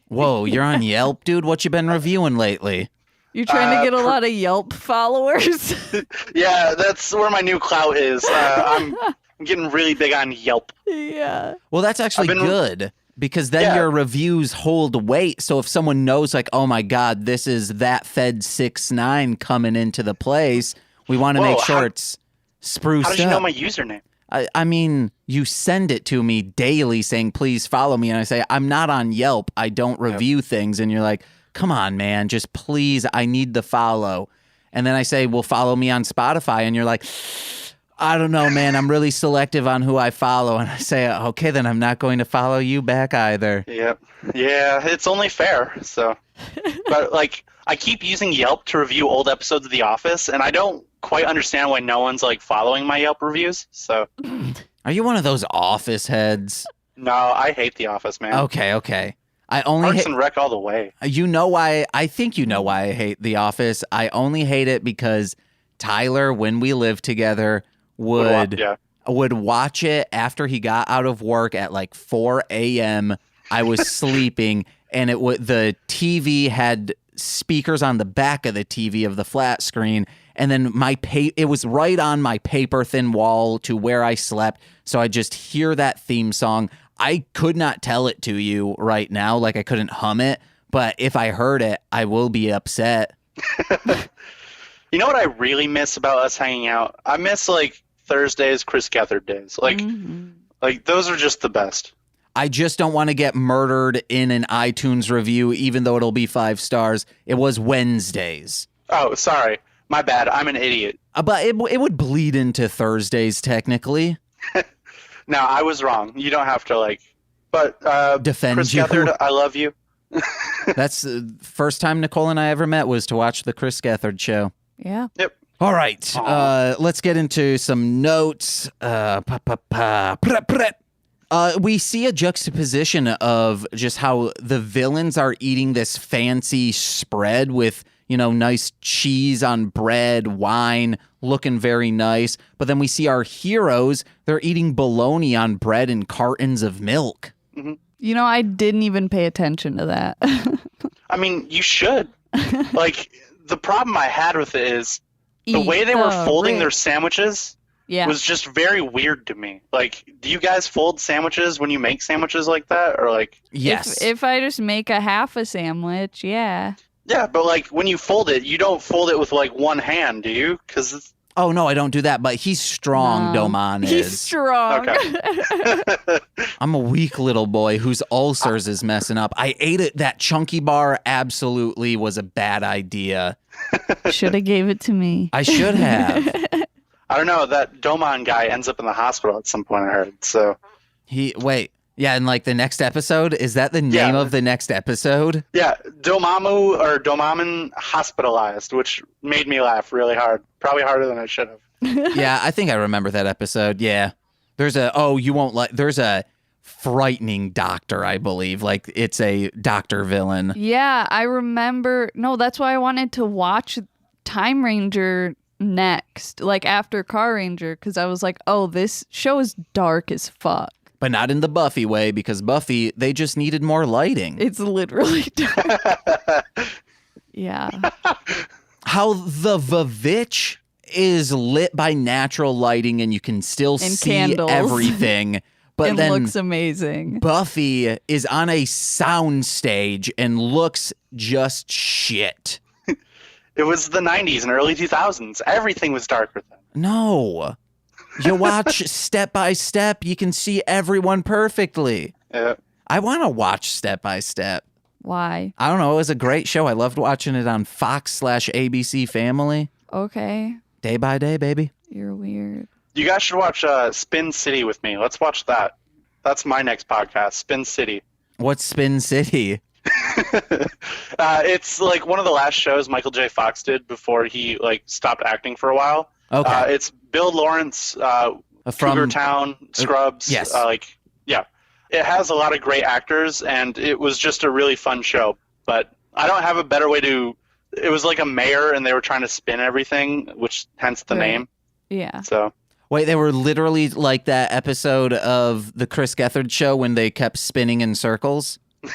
Whoa, you're on Yelp, dude? What you been reviewing lately? You're trying to get a lot of Yelp followers? Yeah, that's where my new clout is. I'm getting really big on Yelp. Yeah. Well, that's actually good. Because then your reviews hold weight. So if someone knows, like, oh my God, this is that Fed 6'9" coming into the place, we want to make sure it's spruced up. How did you know my username? I mean, you send it to me daily saying, please follow me. And I say, I'm not on Yelp. I don't review things. And you're like, come on, man, just please, I need the follow. And then I say, well, follow me on Spotify. And you're like, I don't know, man. I'm really selective on who I follow. And I say, okay, then I'm not going to follow you back either. Yep. Yeah, it's only fair. So, but like, I keep using Yelp to review old episodes of The Office, and I don't quite understand why no one's like following my Yelp reviews. So, are you one of those Office heads? No, I hate The Office, man. Okay. I only Parks and Rec all the way. You know why? I think you know why I hate The Office. I only hate it because Tyler, when we lived together, would watch it after he got out of work at like 4 a.m. I was sleeping, and the TV had speakers on the back of the TV of the flat screen, and then it was right on my paper thin wall to where I slept, so I just hear that theme song. I could not tell it to you right now, like I couldn't hum it, but if I heard it, I will be upset. You know what I really miss about us hanging out? I miss like Thursdays, Chris Gethard days. Like those are just the best. I just don't want to get murdered in an iTunes review, even though it'll be 5 stars. It was Wednesdays. Oh, sorry. My bad. I'm an idiot. But it would bleed into Thursdays, technically. No, I was wrong. You don't have to but defend Chris you. Gethard, I love you. That's the first time Nicole and I ever met was to watch the Chris Gethard show. Yeah. Yep. All right. Let's get into some notes. We see a juxtaposition of just how the villains are eating this fancy spread with, nice cheese on bread, wine, looking very nice. But then we see our heroes, they're eating bologna on bread and cartons of milk. Mm-hmm. I didn't even pay attention to that. I mean, you should. The problem I had with it is the way they were folding their sandwiches was just very weird to me. Like, do you guys fold sandwiches when you make sandwiches like that? Or Yes. If I just make a half a sandwich, yeah. Yeah, but like when you fold it, you don't fold it with like one hand, do you? Because Oh, no, I don't do that, but he's strong, No. Doman is. He's strong. Okay. I'm a weak little boy whose ulcers is messing up. I ate it. That chunky bar absolutely was a bad idea. Should have gave it to me. I should have. I don't know. That Domon guy ends up in the hospital at some point, I heard. So Wait. Yeah, and like the next episode, is that the name of the next episode? yeah, Domamin hospitalized, which made me laugh really hard. Probably harder than I should have. Yeah, I think I remember that episode. Yeah. There's a frightening doctor, I believe. Like it's a doctor villain. Yeah, I remember. No, that's why I wanted to watch Timeranger next, like after Car Ranger, because I was like, oh, this show is dark as fuck. But not in the Buffy way, because Buffy, they just needed more lighting. It's literally dark. Yeah. How the Vavitch is lit by natural lighting and you can still And see candles. everything. But It then looks amazing. Buffy is on a sound stage and looks just shit. It was the 90s and early 2000s. Everything was darker then. No. You watch Step by Step, you can see everyone perfectly. Yeah. I want to watch Step by Step. Why? I don't know. It was a great show. I loved watching it on Fox/ABC Family. Okay. Day by day, baby. You're weird. You guys should watch Spin City with me. Let's watch that. That's my next podcast, Spin City. What's Spin City? It's like one of the last shows Michael J. Fox did before he like stopped acting for a while. Okay. It's Bill Lawrence, From Cougar Town, Scrubs. yes. Yeah. It has a lot of great actors, and it was just a really fun show. But I don't have a better way to. It was like a mayor, and they were trying to spin everything, which hence the Right. name. Yeah. So Wait, they were literally like that episode of the Chris Gethard show when they kept spinning in circles? Like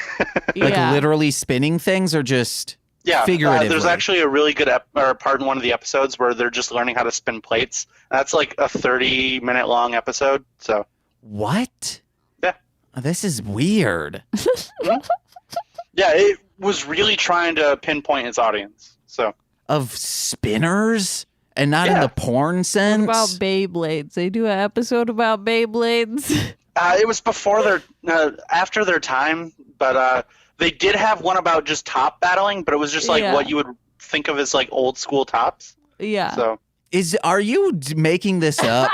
Yeah. literally spinning things or just yeah, figuratively? there's actually a really good part in one of the episodes where they're just learning how to spin plates. That's like a 30-minute long episode. So What? Yeah. This is weird. yeah, it was really trying to pinpoint its audience. So Of spinners? And not in Yeah. the porn sense? What about Beyblades? They do an episode about Beyblades. it was before their after their time, but they did have one about just top battling, but it was just like Yeah. what you would think of as like old school tops. Yeah. So Are you making this up?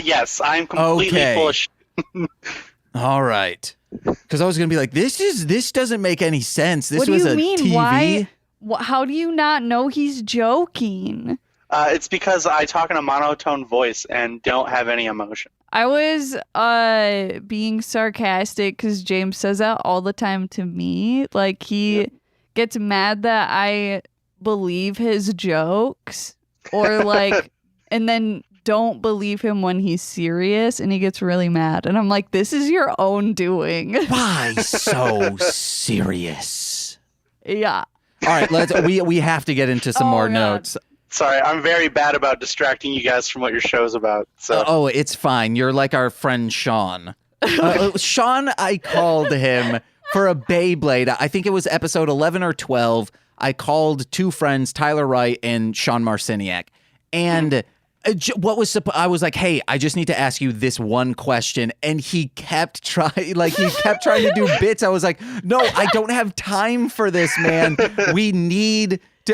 yes, I'm completely Okay. full of shit. All right. Because I was gonna be like, this doesn't make any sense. This what do was you a mean? TV. Why? How do you not know he's joking? It's because I talk in a monotone voice and don't have any emotion. I was being sarcastic because James says that all the time to me. Like he gets mad that I believe his jokes or like and then don't believe him when he's serious and he gets really mad. And I'm like, this is your own doing. Why so serious? Yeah. All right, we have to get into some Oh, more God. notes. Sorry, I'm very bad about distracting you guys from what your show's about. So Oh, it's fine. You're like our friend Sean. Sean, I called him for a Beyblade. I think it was episode 11 or 12. I called two friends, Tyler Wright and Sean Marciniak. And I was like, hey, I just need to ask you this one question. And he kept trying to do bits. I was like, no, I don't have time for this, man.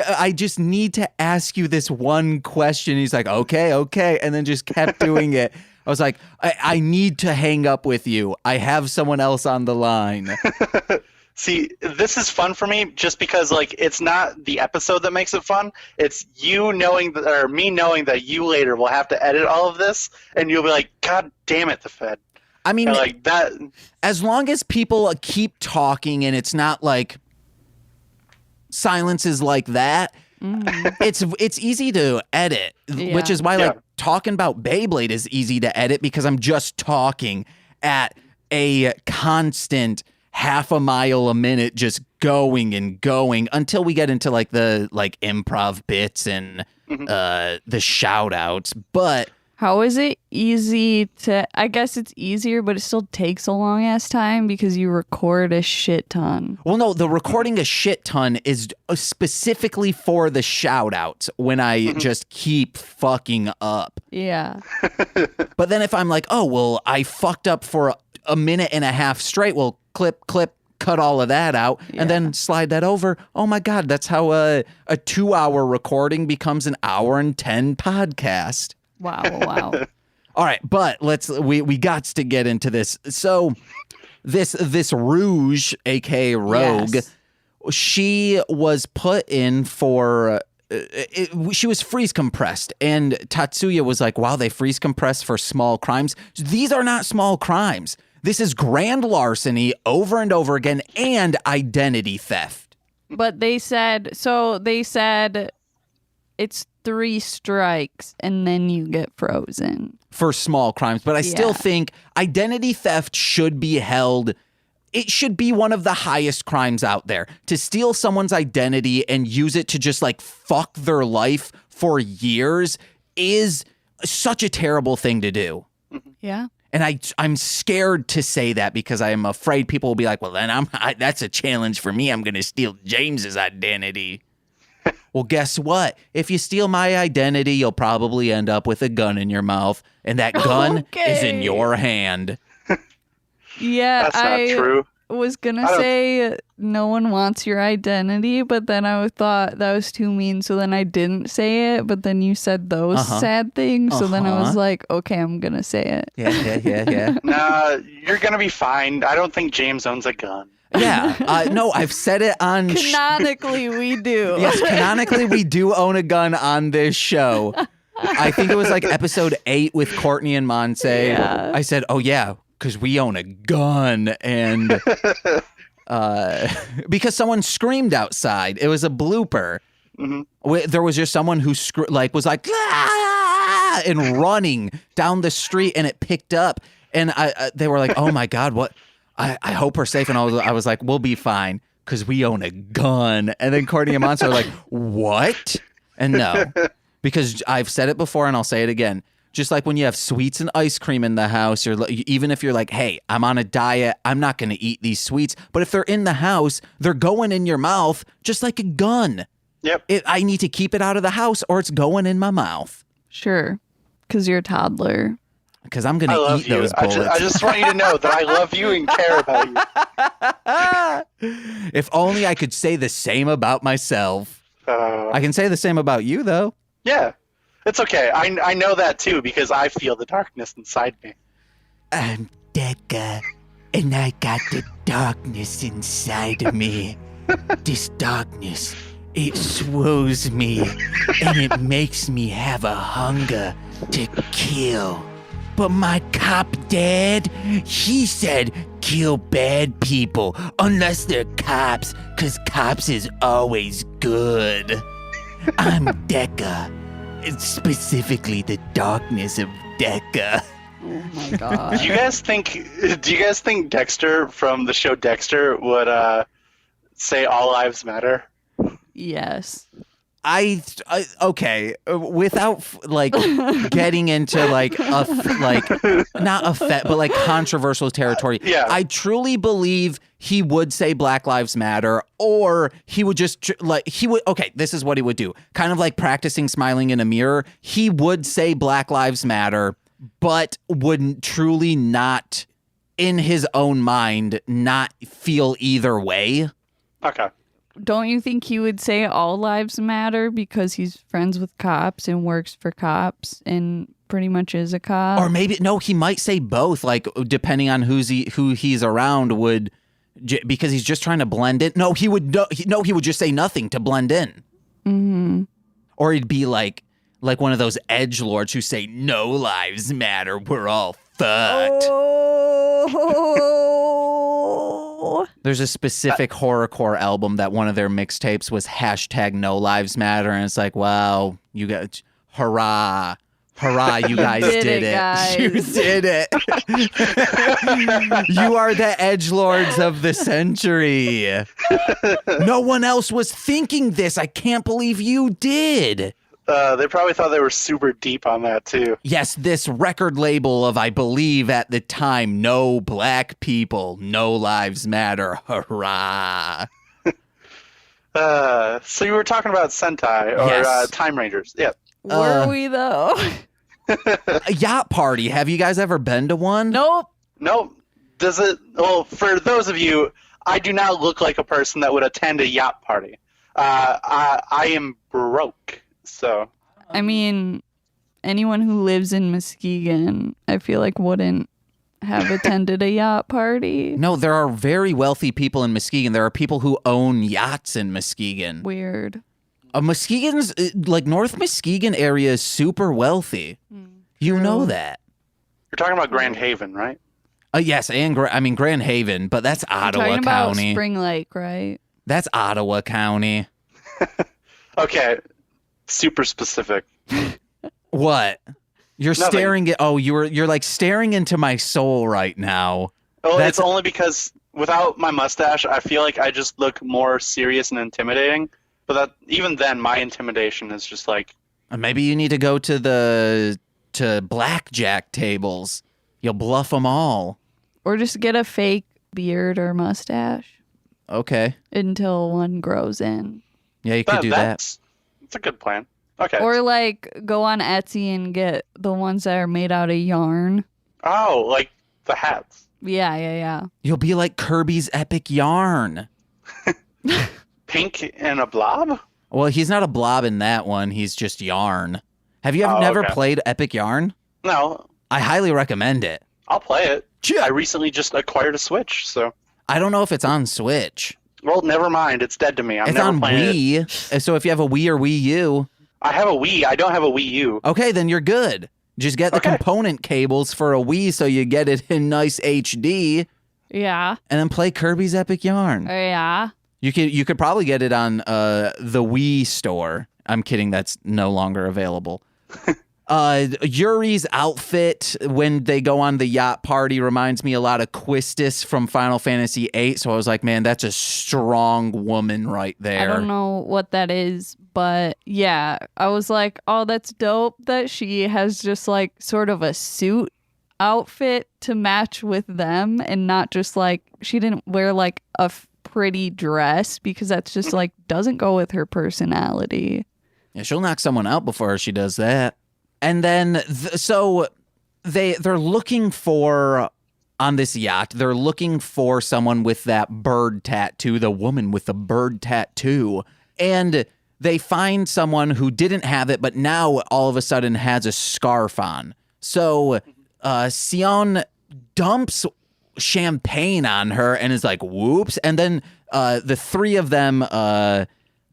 I just need to ask you this one question. He's like, okay. And then just kept doing it. I was like, I need to hang up with you. I have someone else on the line. see, this is fun for me just because like it's not the episode that makes it fun. It's you knowing that, or me knowing that you later will have to edit all of this, and you'll be like, God damn it, the Fed. I mean, And like that. as long as people keep talking and it's not like silences like that, it's easy to edit, which is why like talking about Beyblade is easy to edit because I'm just talking at a constant half a mile a minute, just going and going until we get into like the improv bits and the shout outs. But How is it easy to, I guess it's easier, but it still takes a long ass time because you record a shit ton. Well, no, the recording a shit ton is specifically for the shout outs when I just keep fucking up. Yeah. But then if I'm like, oh, well, I fucked up for a minute and a half straight, well, clip, cut all of that out and then slide that over. Oh my God, that's how a 2-hour recording becomes an hour and 10 podcast. Wow. All right, but we got to get into this. So this Rouge, aka Rogue, she was put in for she was freeze compressed, and Tatsuya was like, wow, they freeze compress for small crimes. These are not small crimes. This is grand larceny over and over again and identity theft. But they said it's 3 strikes and then you get frozen. For small crimes. But I still think identity theft should be held. It should be one of the highest crimes out there. To steal someone's identity and use it to just like fuck their life for years is such a terrible thing to do. Yeah. And I'm scared to say that because I am afraid people will be like, well, then that's a challenge for me. I'm going to steal James's identity. Well, guess what? If you steal my identity, you'll probably end up with a gun in your mouth, and that gun is in your hand. Yeah, that's not true. Was gonna say no one wants your identity, but then I thought that was too mean, so then I didn't say it, but then you said those sad things, so then I was like, okay, I'm gonna say it. Yeah. Nah, you're gonna be fine. I don't think James owns a gun. Yeah, no, I've said it on... Canonically, we do. Yes, canonically, we do own a gun on this show. I think it was like episode 8 with Courtney and Monse. Yeah. I said, oh yeah, because we own a gun, and because someone screamed outside. It was a blooper. There was just someone who was like, ah! and running down the street, and it picked up, and they were like, oh my God, what? I hope we're safe. And I was like, we'll be fine because we own a gun. And then Courtney and Monse are like, what? And no, because I've said it before and I'll say it again. Just like when you have sweets and ice cream in the house, even if you're like, hey, I'm on a diet, I'm not going to eat these sweets. But if they're in the house, they're going in your mouth just like a gun. Yep. I need to keep it out of the house or it's going in my mouth. Sure, because you're a toddler. Because I'm going to eat those bullets. I just want you to know that I love you and care about you. If only I could say the same about myself. I can say the same about you, though. Yeah. It's okay. I know that, too, because I feel the darkness inside me. I'm Deca, and I got the darkness inside of me. This darkness, it swows me, and it makes me have a hunger to kill. But my cop dad, he said kill bad people unless they're cops, because cops is always good. I'm Deca, specifically the darkness of Deca. Oh my God. Do you guys think Dexter from the show Dexter would say all lives matter? Yes. Okay, without like getting into like not but like controversial territory. Yeah. I truly believe he would say Black Lives Matter, or he would just okay, this is what he would do. Kind of like practicing smiling in a mirror. He would say Black Lives Matter, but would truly not, in his own mind, not feel either way. Okay. Don't you think he would say all lives matter because he's friends with cops and works for cops and pretty much is a cop? Or maybe, no, he might say both, like, depending on who he's around because he's just trying to blend in. No, he would just say nothing to blend in. Mm-hmm. Or he'd be like one of those edgelords who say, no lives matter, we're all fucked. Oh. There's a specific horrorcore album that one of their mixtapes was #NoLivesMatter, and it's like, wow, you got hurrah, you guys did it. Guys. You did it. You are the edgelords of the century. No one else was thinking this. I can't believe you did. They probably thought they were super deep on that too. Yes, this record label of, I believe at the time, no black people, no lives matter. Hurrah. So you were talking about Sentai or Yes. Timerangers. Yeah. Were we though? A yacht party. Have you guys ever been to one? Nope. Nope. Does it? Well, for those of you, I do not look like a person that would attend a yacht party. I am broke, so. I mean, anyone who lives in Muskegon, I feel like wouldn't have attended a yacht party. No, there are very wealthy people in Muskegon. There are people who own yachts in Muskegon. Weird. Muskegon's, like, North Muskegon area is super wealthy. You know that. You're talking about Grand Haven, right? Yes, and Grand Haven, but that's Ottawa Talking about County. Spring Lake, right? That's Ottawa County. Okay. Super specific. What? You're Nothing. staring at. Oh, you're like staring into my soul right now. Well, That's- it's only because without my mustache, I feel like I just look more serious and intimidating. But that even then, my intimidation is just like. Maybe you need to go to blackjack tables. You'll bluff them all. Or just get a fake beard or mustache Okay. until one grows in. Yeah, you could do that. That's a good plan. Okay. Or like go on Etsy and get the ones that are made out of yarn. Oh, like the hats. Yeah. You'll be like Kirby's epic yarn. Pink and a blob? Well, he's not a blob in that one. He's just yarn. Have you Oh, never okay. played Epic Yarn? No, I highly recommend it. I'll play it. Yeah. I recently just acquired a Switch, so. I don't know if it's on Switch. Well, never mind. It's dead to me. I'm It's never on playing it. Wii. So if you have a Wii or Wii U, I have a Wii. I don't have a Wii U. okay, then you're good. Just get the Okay. component cables for a Wii so you get it in nice HD, Yeah. and then play Kirby's Epic Yarn. Yeah. You could probably get it on the Wii store. I'm kidding, that's no longer available. Yuri's outfit when they go on the yacht party reminds me a lot of Quistis from Final Fantasy VIII. So I was like, man, that's a strong woman right there. I don't know what that is, but yeah, I was like, oh, that's dope that she has just like sort of a suit outfit to match with them and not just like she didn't wear like a pretty dress because that's just like doesn't go with her personality. Yeah, she'll knock someone out before she does that. And then, so they're looking for, on this yacht, they're looking for someone with that bird tattoo, the woman with the bird tattoo. And they find someone who didn't have it, but now all of a sudden has a scarf on. So Sion dumps champagne on her and is like, whoops. And then the three of them,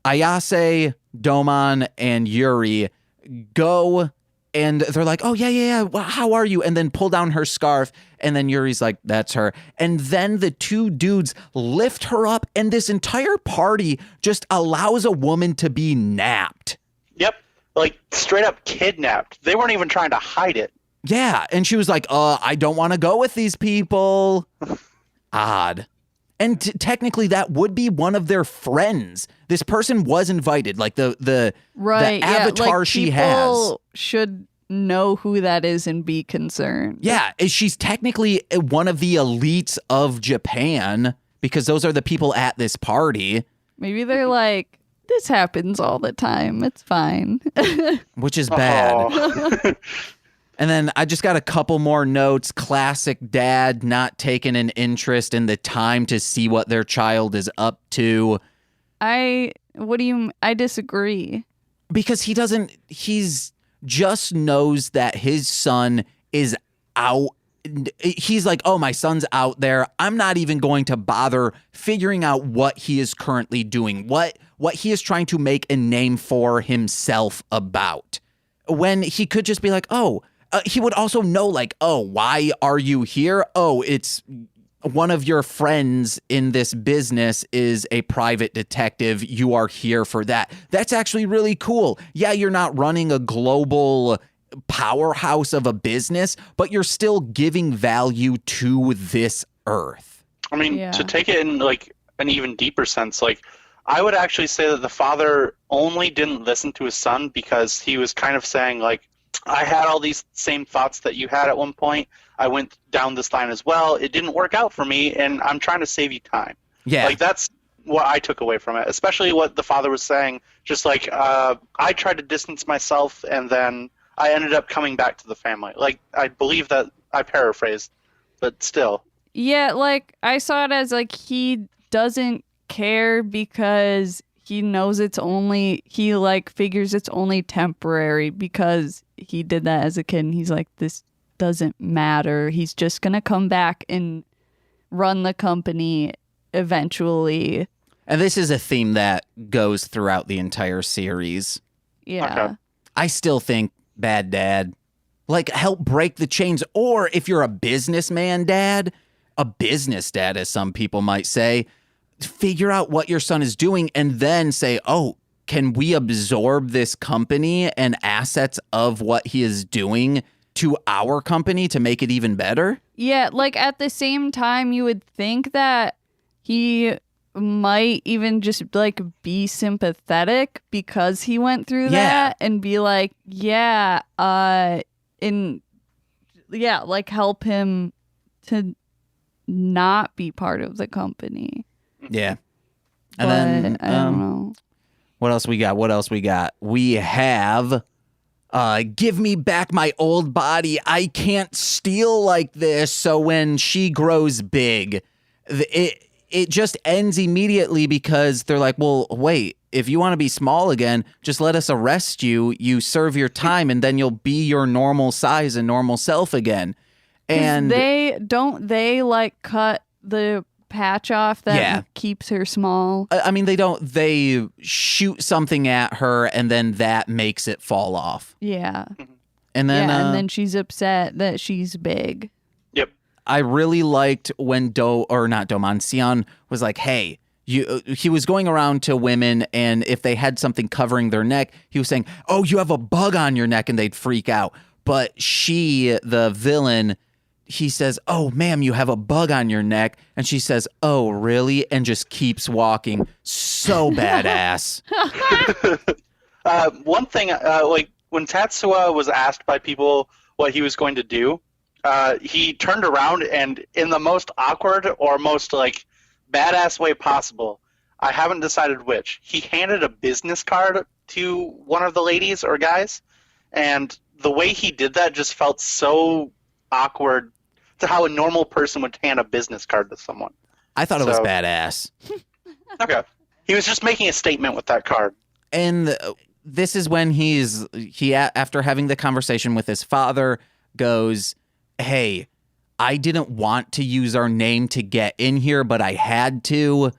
Ayase, Domon, and Yuri, go and they're like, oh, yeah. Well, how are you? And then pull down her scarf. And then Yuri's like, that's her. And then the two dudes lift her up. And this entire party just allows a woman to be napped. Yep. Like, straight up kidnapped. They weren't even trying to hide it. Yeah. And she was like, I don't want to go with these people. Odd. And technically, that would be one of their friends. This person was invited, like the Right. the avatar like, she people has. should know who that is and be concerned. Yeah, she's technically one of the elites of Japan because those are the people at this party, Maybe they're like, this happens all the time. It's fine. which is bad. Oh. And then I just got a couple more notes. Classic dad not taking an interest in the time to see what their child is up to. I disagree. Because he's just knows that his son is out. He's like, oh, my son's out there. I'm not even going to bother figuring out what he is currently doing, what he is trying to make a name for himself about. When he could just be like, he would also know, like, oh, why are you here? Oh, it's one of your friends in this business is a private detective. You are here for that. That's actually really cool. Yeah, you're not running a global powerhouse of a business, but you're still giving value to this earth. I mean, Yeah. to take it in, like, an even deeper sense, like, I would actually say that the father only didn't listen to his son because he was kind of saying, like, I had all these same thoughts that you had at one point. I went down this line as well. It didn't work out for me, and I'm trying to save you time. Yeah. Like, that's what I took away from it, especially what the father was saying. Just like, I tried to distance myself, and then I ended up coming back to the family. Like, I believe that I paraphrased, but still. Yeah, like, I saw it as, like, he doesn't care because he knows he, like, figures it's only temporary because he did that as a kid, and he's like, this doesn't matter. He's just gonna come back and run the company eventually. And this is a theme that goes throughout the entire series. Yeah. Okay. I still think bad dad, like, help break the chains. Or if you're a businessman dad, a business dad, as some people might say, figure out what your son is doing and then say, oh, can we absorb this company and assets of what he is doing to our company to make it even better? Yeah, like, at the same time, you would think that he might even just, like, be sympathetic because he went through that and be like, like, help him to not be part of the company. Yeah. And then I don't know. What else we got? We have give me back my old body. I can't steal like this. So when she grows big, it just ends immediately because they're like, well, wait, if you want to be small again, just let us arrest you. You serve your time and then you'll be your normal size and normal self again. And they like cut the patch off that keeps her small. I mean, they shoot something at her and then that makes it fall off. Yeah. And then she's upset that she's big. Yep. I really liked when Sion was like, hey, he was going around to women, and if they had something covering their neck, he was saying, oh, you have a bug on your neck, and they'd freak out. But she, the villain, he says, oh, ma'am, you have a bug on your neck. And she says, oh, really? And just keeps walking. So badass. One thing, like, when Tatsuya was asked by people what he was going to do, he turned around and in the most awkward or most, like, badass way possible, I haven't decided which, he handed a business card to one of the ladies or guys, and the way he did that just felt so awkward to how a normal person would hand a business card to someone. I thought it was badass. Okay. He was just making a statement with that card. And this is when he after having the conversation with his father, goes, hey, I didn't want to use our name to get in here, but I had to.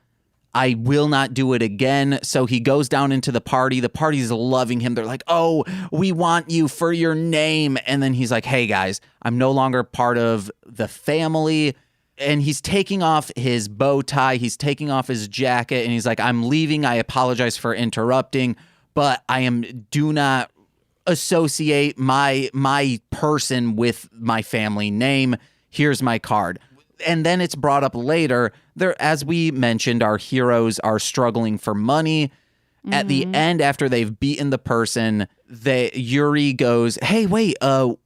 I will not do it again. So he goes down into the party. The party's loving him. They're like, oh, we want you for your name. And then he's like, hey, guys, I'm no longer part of the family. And he's taking off his bow tie. He's taking off his jacket. And he's like, I'm leaving. I apologize for interrupting, but do not associate my person with my family name. Here's my card. And then it's brought up later. There, as we mentioned, our heroes are struggling for money. Mm-hmm. At the end, after they've beaten the person, Yuri goes, hey, wait,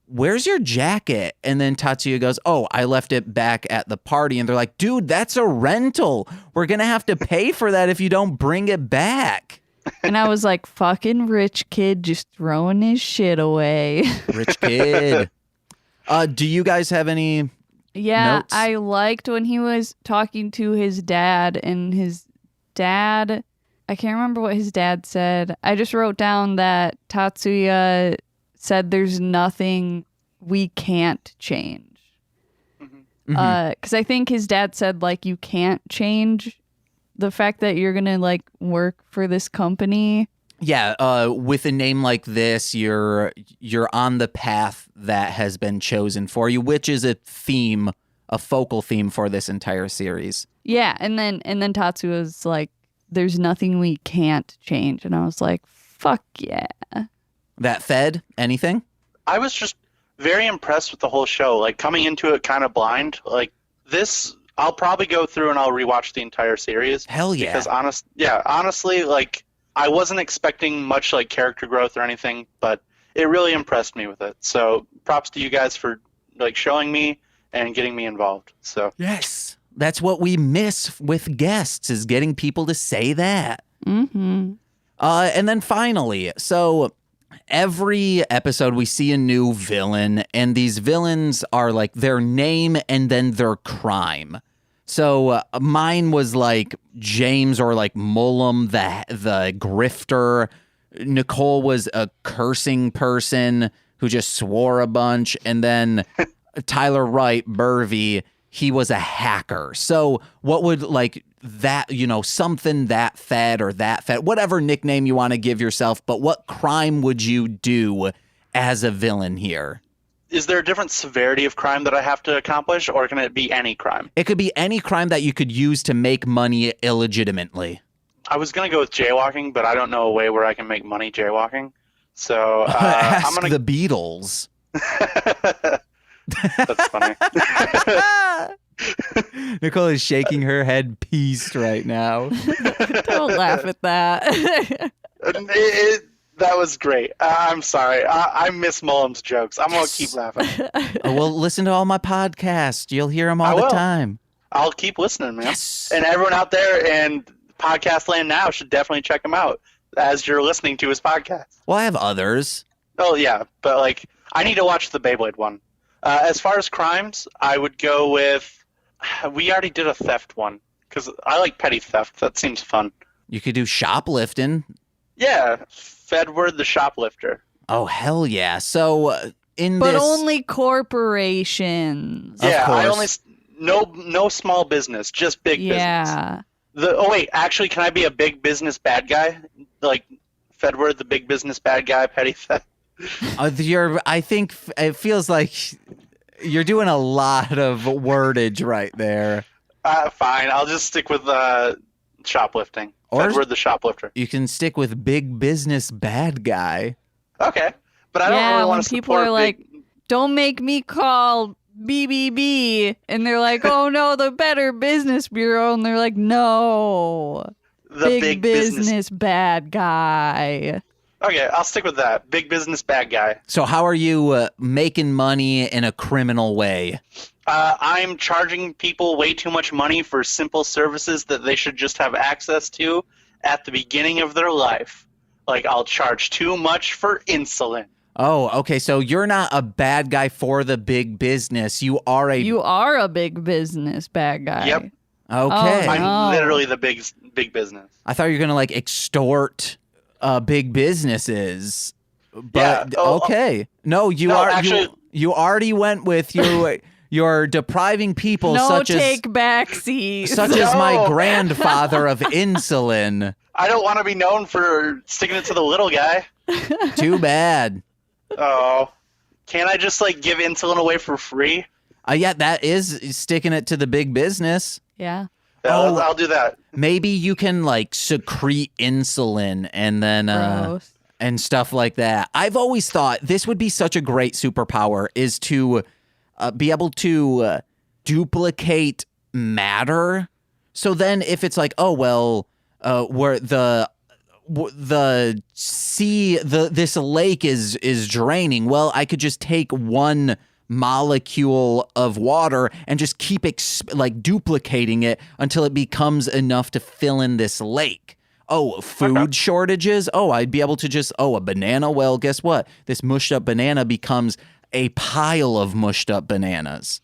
where's your jacket? And then Tatsuya goes, oh, I left it back at the party. And they're like, dude, that's a rental. We're going to have to pay for that if you don't bring it back. And I was like, fucking rich kid just throwing his shit away. Rich kid. Do you guys have any notes? I liked when he was talking to his dad, and his dad, I can't remember what his dad said. I just wrote down that Tatsuya said there's nothing we can't change. Because I think his dad said, like, you can't change the fact that you're going to, like, work for this company. Yeah, with a name like this, you're on the path that has been chosen for you, which is a focal theme for this entire series. Yeah, and then Tatsuya's like, there's nothing we can't change. And I was like, fuck yeah. That fed anything? I was just very impressed with the whole show. Like, coming into it kind of blind. Like, this I'll probably go through and I'll rewatch the entire series. Hell yeah. Because honestly, like I wasn't expecting much like character growth or anything, but it really impressed me with it. So props to you guys for like showing me and getting me involved. So yes, that's what we miss with guests is getting people to say that. Mm-hmm. And then finally, so every episode we see a new villain, and these villains are like their name and then their crime. So mine was like James or like Mullum, the grifter. Nicole was a cursing person who just swore a bunch. And then Tyler Wright, Burvey, he was a hacker. So what would like that, something that fed or that fed, whatever nickname you want to give yourself, but what crime would you do as a villain here? is there a different severity of crime that I have to accomplish, or can it be any crime? It could be any crime that you could use to make money illegitimately. I was going to go with jaywalking, but I don't know a way where I can make money jaywalking. So Ask I'm going the Beatles. That's funny. Nicole is shaking her head pieced right now. Don't laugh at that. That was great. I'm sorry. I miss Mullum's jokes. I'm going to keep laughing. Oh, well, listen to all my podcasts. You'll hear them all the time. I'll keep listening, man. Yes. And everyone out there in podcast land now should definitely check him out as you're listening to his podcast. Well, I have others. Oh, yeah. But, like, I need to watch the Beyblade one. As far as crimes, I would go with... We already did a theft one, because I like petty theft. That seems fun. You could do shoplifting. Yeah, Fedward the shoplifter. Oh, hell yeah. So, but only corporations. Yeah, course. I only... No small business, just big business. Yeah. Oh, wait, actually, can I be a big business bad guy? Like, Fedward the big business bad guy, petty theft? I think it feels like you're doing a lot of wordage right there. Fine, I'll just stick with shoplifting. Or Fedward the shoplifter. You can stick with big business bad guy. Okay, but I don't really want to people support are like, don't make me call BBB, and they're like, oh no, the Better Business Bureau, and they're like, no, the big business bad guy. Okay, I'll stick with that. Big business bad guy. So how are you making money in a criminal way? I'm charging people way too much money for simple services that they should just have access to at the beginning of their life. Like, I'll charge too much for insulin. Oh, okay. So you're not a bad guy for the big business. You are a big business bad guy. Yep. Okay. Oh, I'm literally the big business. I thought you were gonna like extort big businesses. But Yeah. Okay. No, you already went with you're depriving people such as back seats. such as my grandfather of insulin. I don't want to be known for sticking it to the little guy. Too bad. Oh. Can't I just like give insulin away for free? Yeah, that is sticking it to the big business. Yeah. I'll do that. Maybe you can like secrete insulin and then Gross. and stuff like that. I've always thought this would be such a great superpower is to be able to duplicate matter. So then if it's like, oh well, where the sea, this lake is draining. Well, I could just take one molecule of water and just keep duplicating it until it becomes enough to fill in this lake. Oh, food shortages. Oh, I'd be able to just, a banana. Well, guess what? This mushed up banana becomes a pile of mushed up bananas.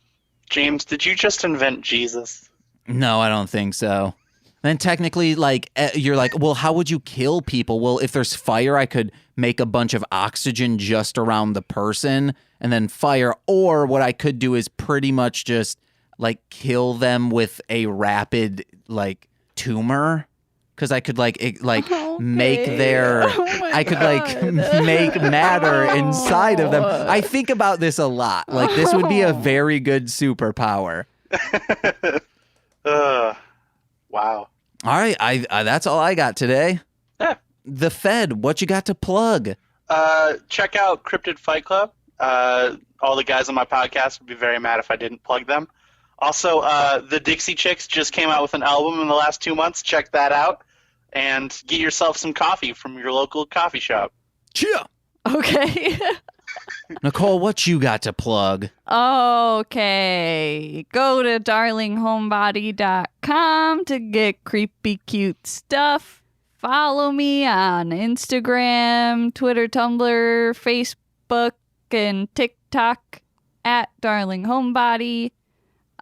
James, did you just invent Jesus? No, I don't think so. Then technically, you're like, well, how would you kill people? Well, if there's fire, I could make a bunch of oxygen just around the person and then fire. Or what I could do is pretty much just kill them with a rapid tumor. Because I could make their, I could make matter inside of them. I think about this a lot. This would be a very good superpower. Wow. All right, I that's all I got today. Yeah. The Fed, what you got to plug? Check out Cryptid Fight Club. All the guys on my podcast would be very mad if I didn't plug them. Also, the Dixie Chicks just came out with an album in the last 2 months. Check that out. And get yourself some coffee from your local coffee shop. Cheer! Okay. Nicole, what you got to plug? Okay. Go to darlinghomebody.com to get creepy cute stuff. Follow me on Instagram, Twitter, Tumblr, Facebook, and TikTok at darlinghomebody.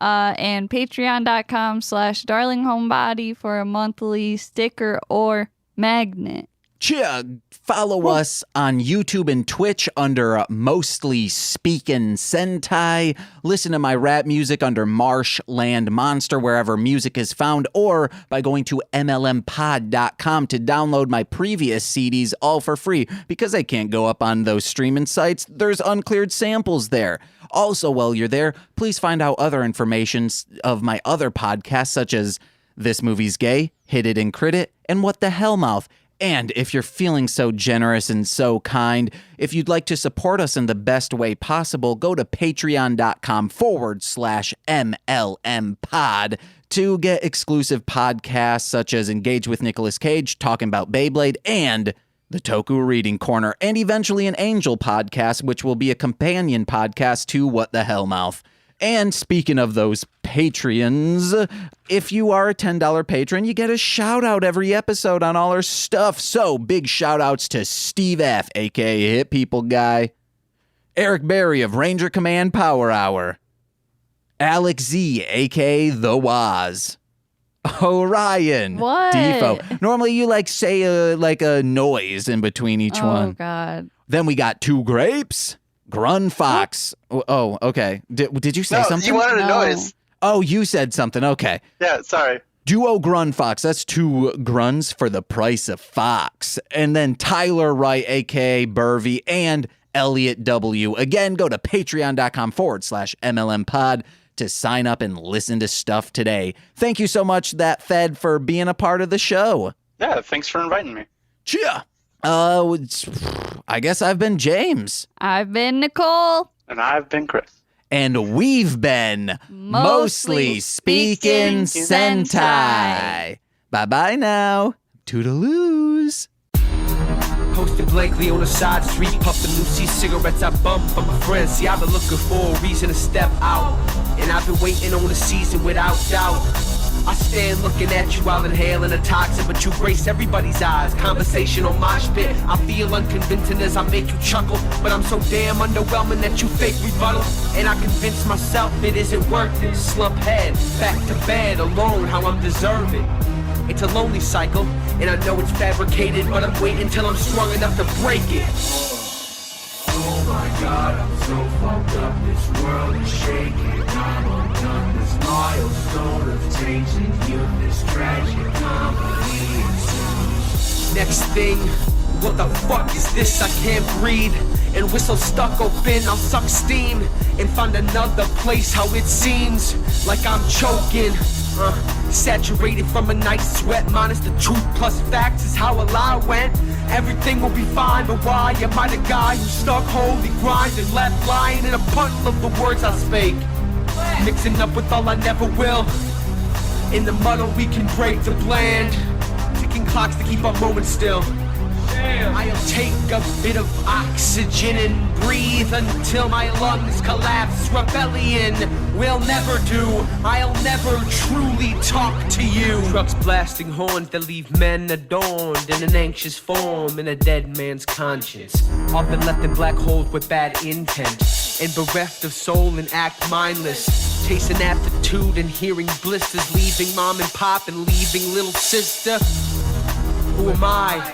And patreon.com/darlinghomebody for a monthly sticker or magnet. Follow us on YouTube and Twitch under Mostly Speakin' Sentai. Listen to my rap music under Marshland Monster wherever music is found, or by going to mlmpod.com to download my previous CDs all for free, because they can't go up on those streaming sites. There's uncleared samples there. Also, while you're there, please find out other information of my other podcasts, such as This Movie's Gay, Hit It and Crit It, and What the Hell Mouth. And if you're feeling so generous and so kind, if you'd like to support us in the best way possible, go to patreon.com/MLMpod to get exclusive podcasts such as Engage with Nicolas Cage, talking about Beyblade, and the Toku Reading Corner, and eventually an Angel podcast, which will be a companion podcast to What the Hell Mouth. And speaking of those Patreons, if you are a $10 patron, you get a shout out every episode on all our stuff. So big shout outs to Steve F, aka Hit People Guy, Eric Berry of Ranger Command Power Hour, Alex Z, aka The Waz, Orion, What? Defo. Normally you say a noise in between each one. Oh, God. Then we got Two Grapes, Grun Fox. Oh, okay. Did you say No, something? you wanted a No. noise. Oh, you said something. Okay. Yeah, sorry. Duo Grun Fox. That's two gruns for the price of Fox. And then Tyler Wright, aka Burvey, and Elliot W. Again, go to patreon.com/MLMpod to sign up and listen to stuff today. Thank you so much, That Fed, for being a part of the show. Yeah, thanks for inviting me. Cheer. I guess I've been James. I've been Nicole. And I've been Chris. And we've been Mostly Speaking Speaking Sentai. Bye-bye now. Toodaloos. Posted blankly on the side street, puffing Lucy cigarettes I bump from my friends. See, I've been looking for a reason to step out, and I've been waiting on the season without doubt. I stand looking at you while inhaling a toxin, but you grace everybody's eyes. Conversational mosh pit. I feel unconvincing as I make you chuckle, but I'm so damn underwhelming that you fake rebuttal. And I convince myself it isn't worth it. Slump head, back to bed, alone, how I'm deserving. It's a lonely cycle, and I know it's fabricated, but I'm waiting till I'm strong enough to break it. Oh my God, I'm so fucked up. This world is shaking. I'm undone. This milestone of changing youth, this tragic comedy. Next thing, what the fuck is this? I can't breathe. And whistle stuck open, I'll suck steam and find another place. How it seems like I'm choking. Saturated from a night's sweat, minus the truth plus facts is how a lie went. Everything will be fine, but why am I the guy who stuck holy grind and left lying in a puddle of the words I spake? Mixing up with all I never will. In the muddle we can break the bland, ticking clocks to keep our moments still. I'll take a bit of oxygen and breathe until my lungs collapse. Rebellion will never do. I'll never truly talk to you. Trucks blasting horns that leave men adorned in an anxious form in a dead man's conscience. Often left in black holes with bad intent, and bereft of soul and act mindless. Chasing aptitude and hearing blisters, leaving mom and pop and leaving little sister. Who am I?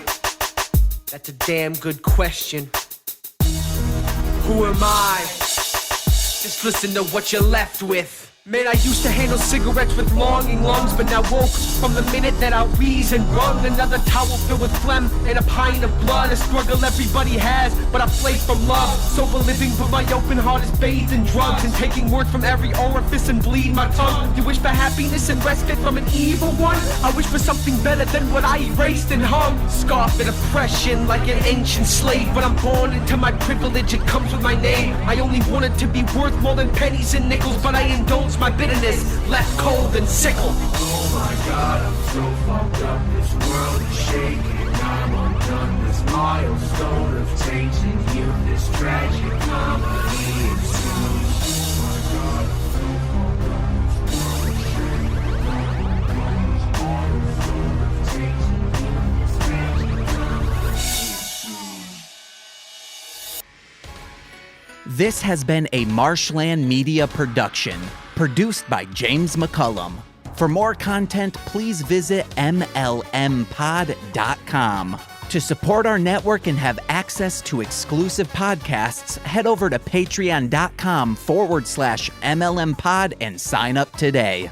That's a damn good question. Who am I? Just listen to what you're left with. Man, I used to handle cigarettes with longing lungs, but now woke from the minute that I wheeze and wrung another towel filled with phlegm and a pint of blood. A struggle everybody has, but I flake from love. Sober living, but my open heart is bathed in drugs and taking words from every orifice and bleed my tongue. You wish for happiness and respite from an evil one? I wish for something better than what I erased and hung. Scarf and oppression like an ancient slave, but I'm born into my privilege, it comes with my name. I only wanted to be worth more than pennies and nickels, but I indulged quench my bitterness, left cold and sickle. Oh my God, I'm so fucked up. This world is shaking. I'm undone. This milestone of changing you. This tragic comedy ensues. Oh my God, I'm so fucked up. This world is shaking. I'm undone. This milestone of changing you. This tragic comedy ensues. This has been a Marshland Media production, produced by James McCullum. For more content, please visit mlmpod.com. To support our network and have access to exclusive podcasts, head over to patreon.com/MLMpod and sign up today.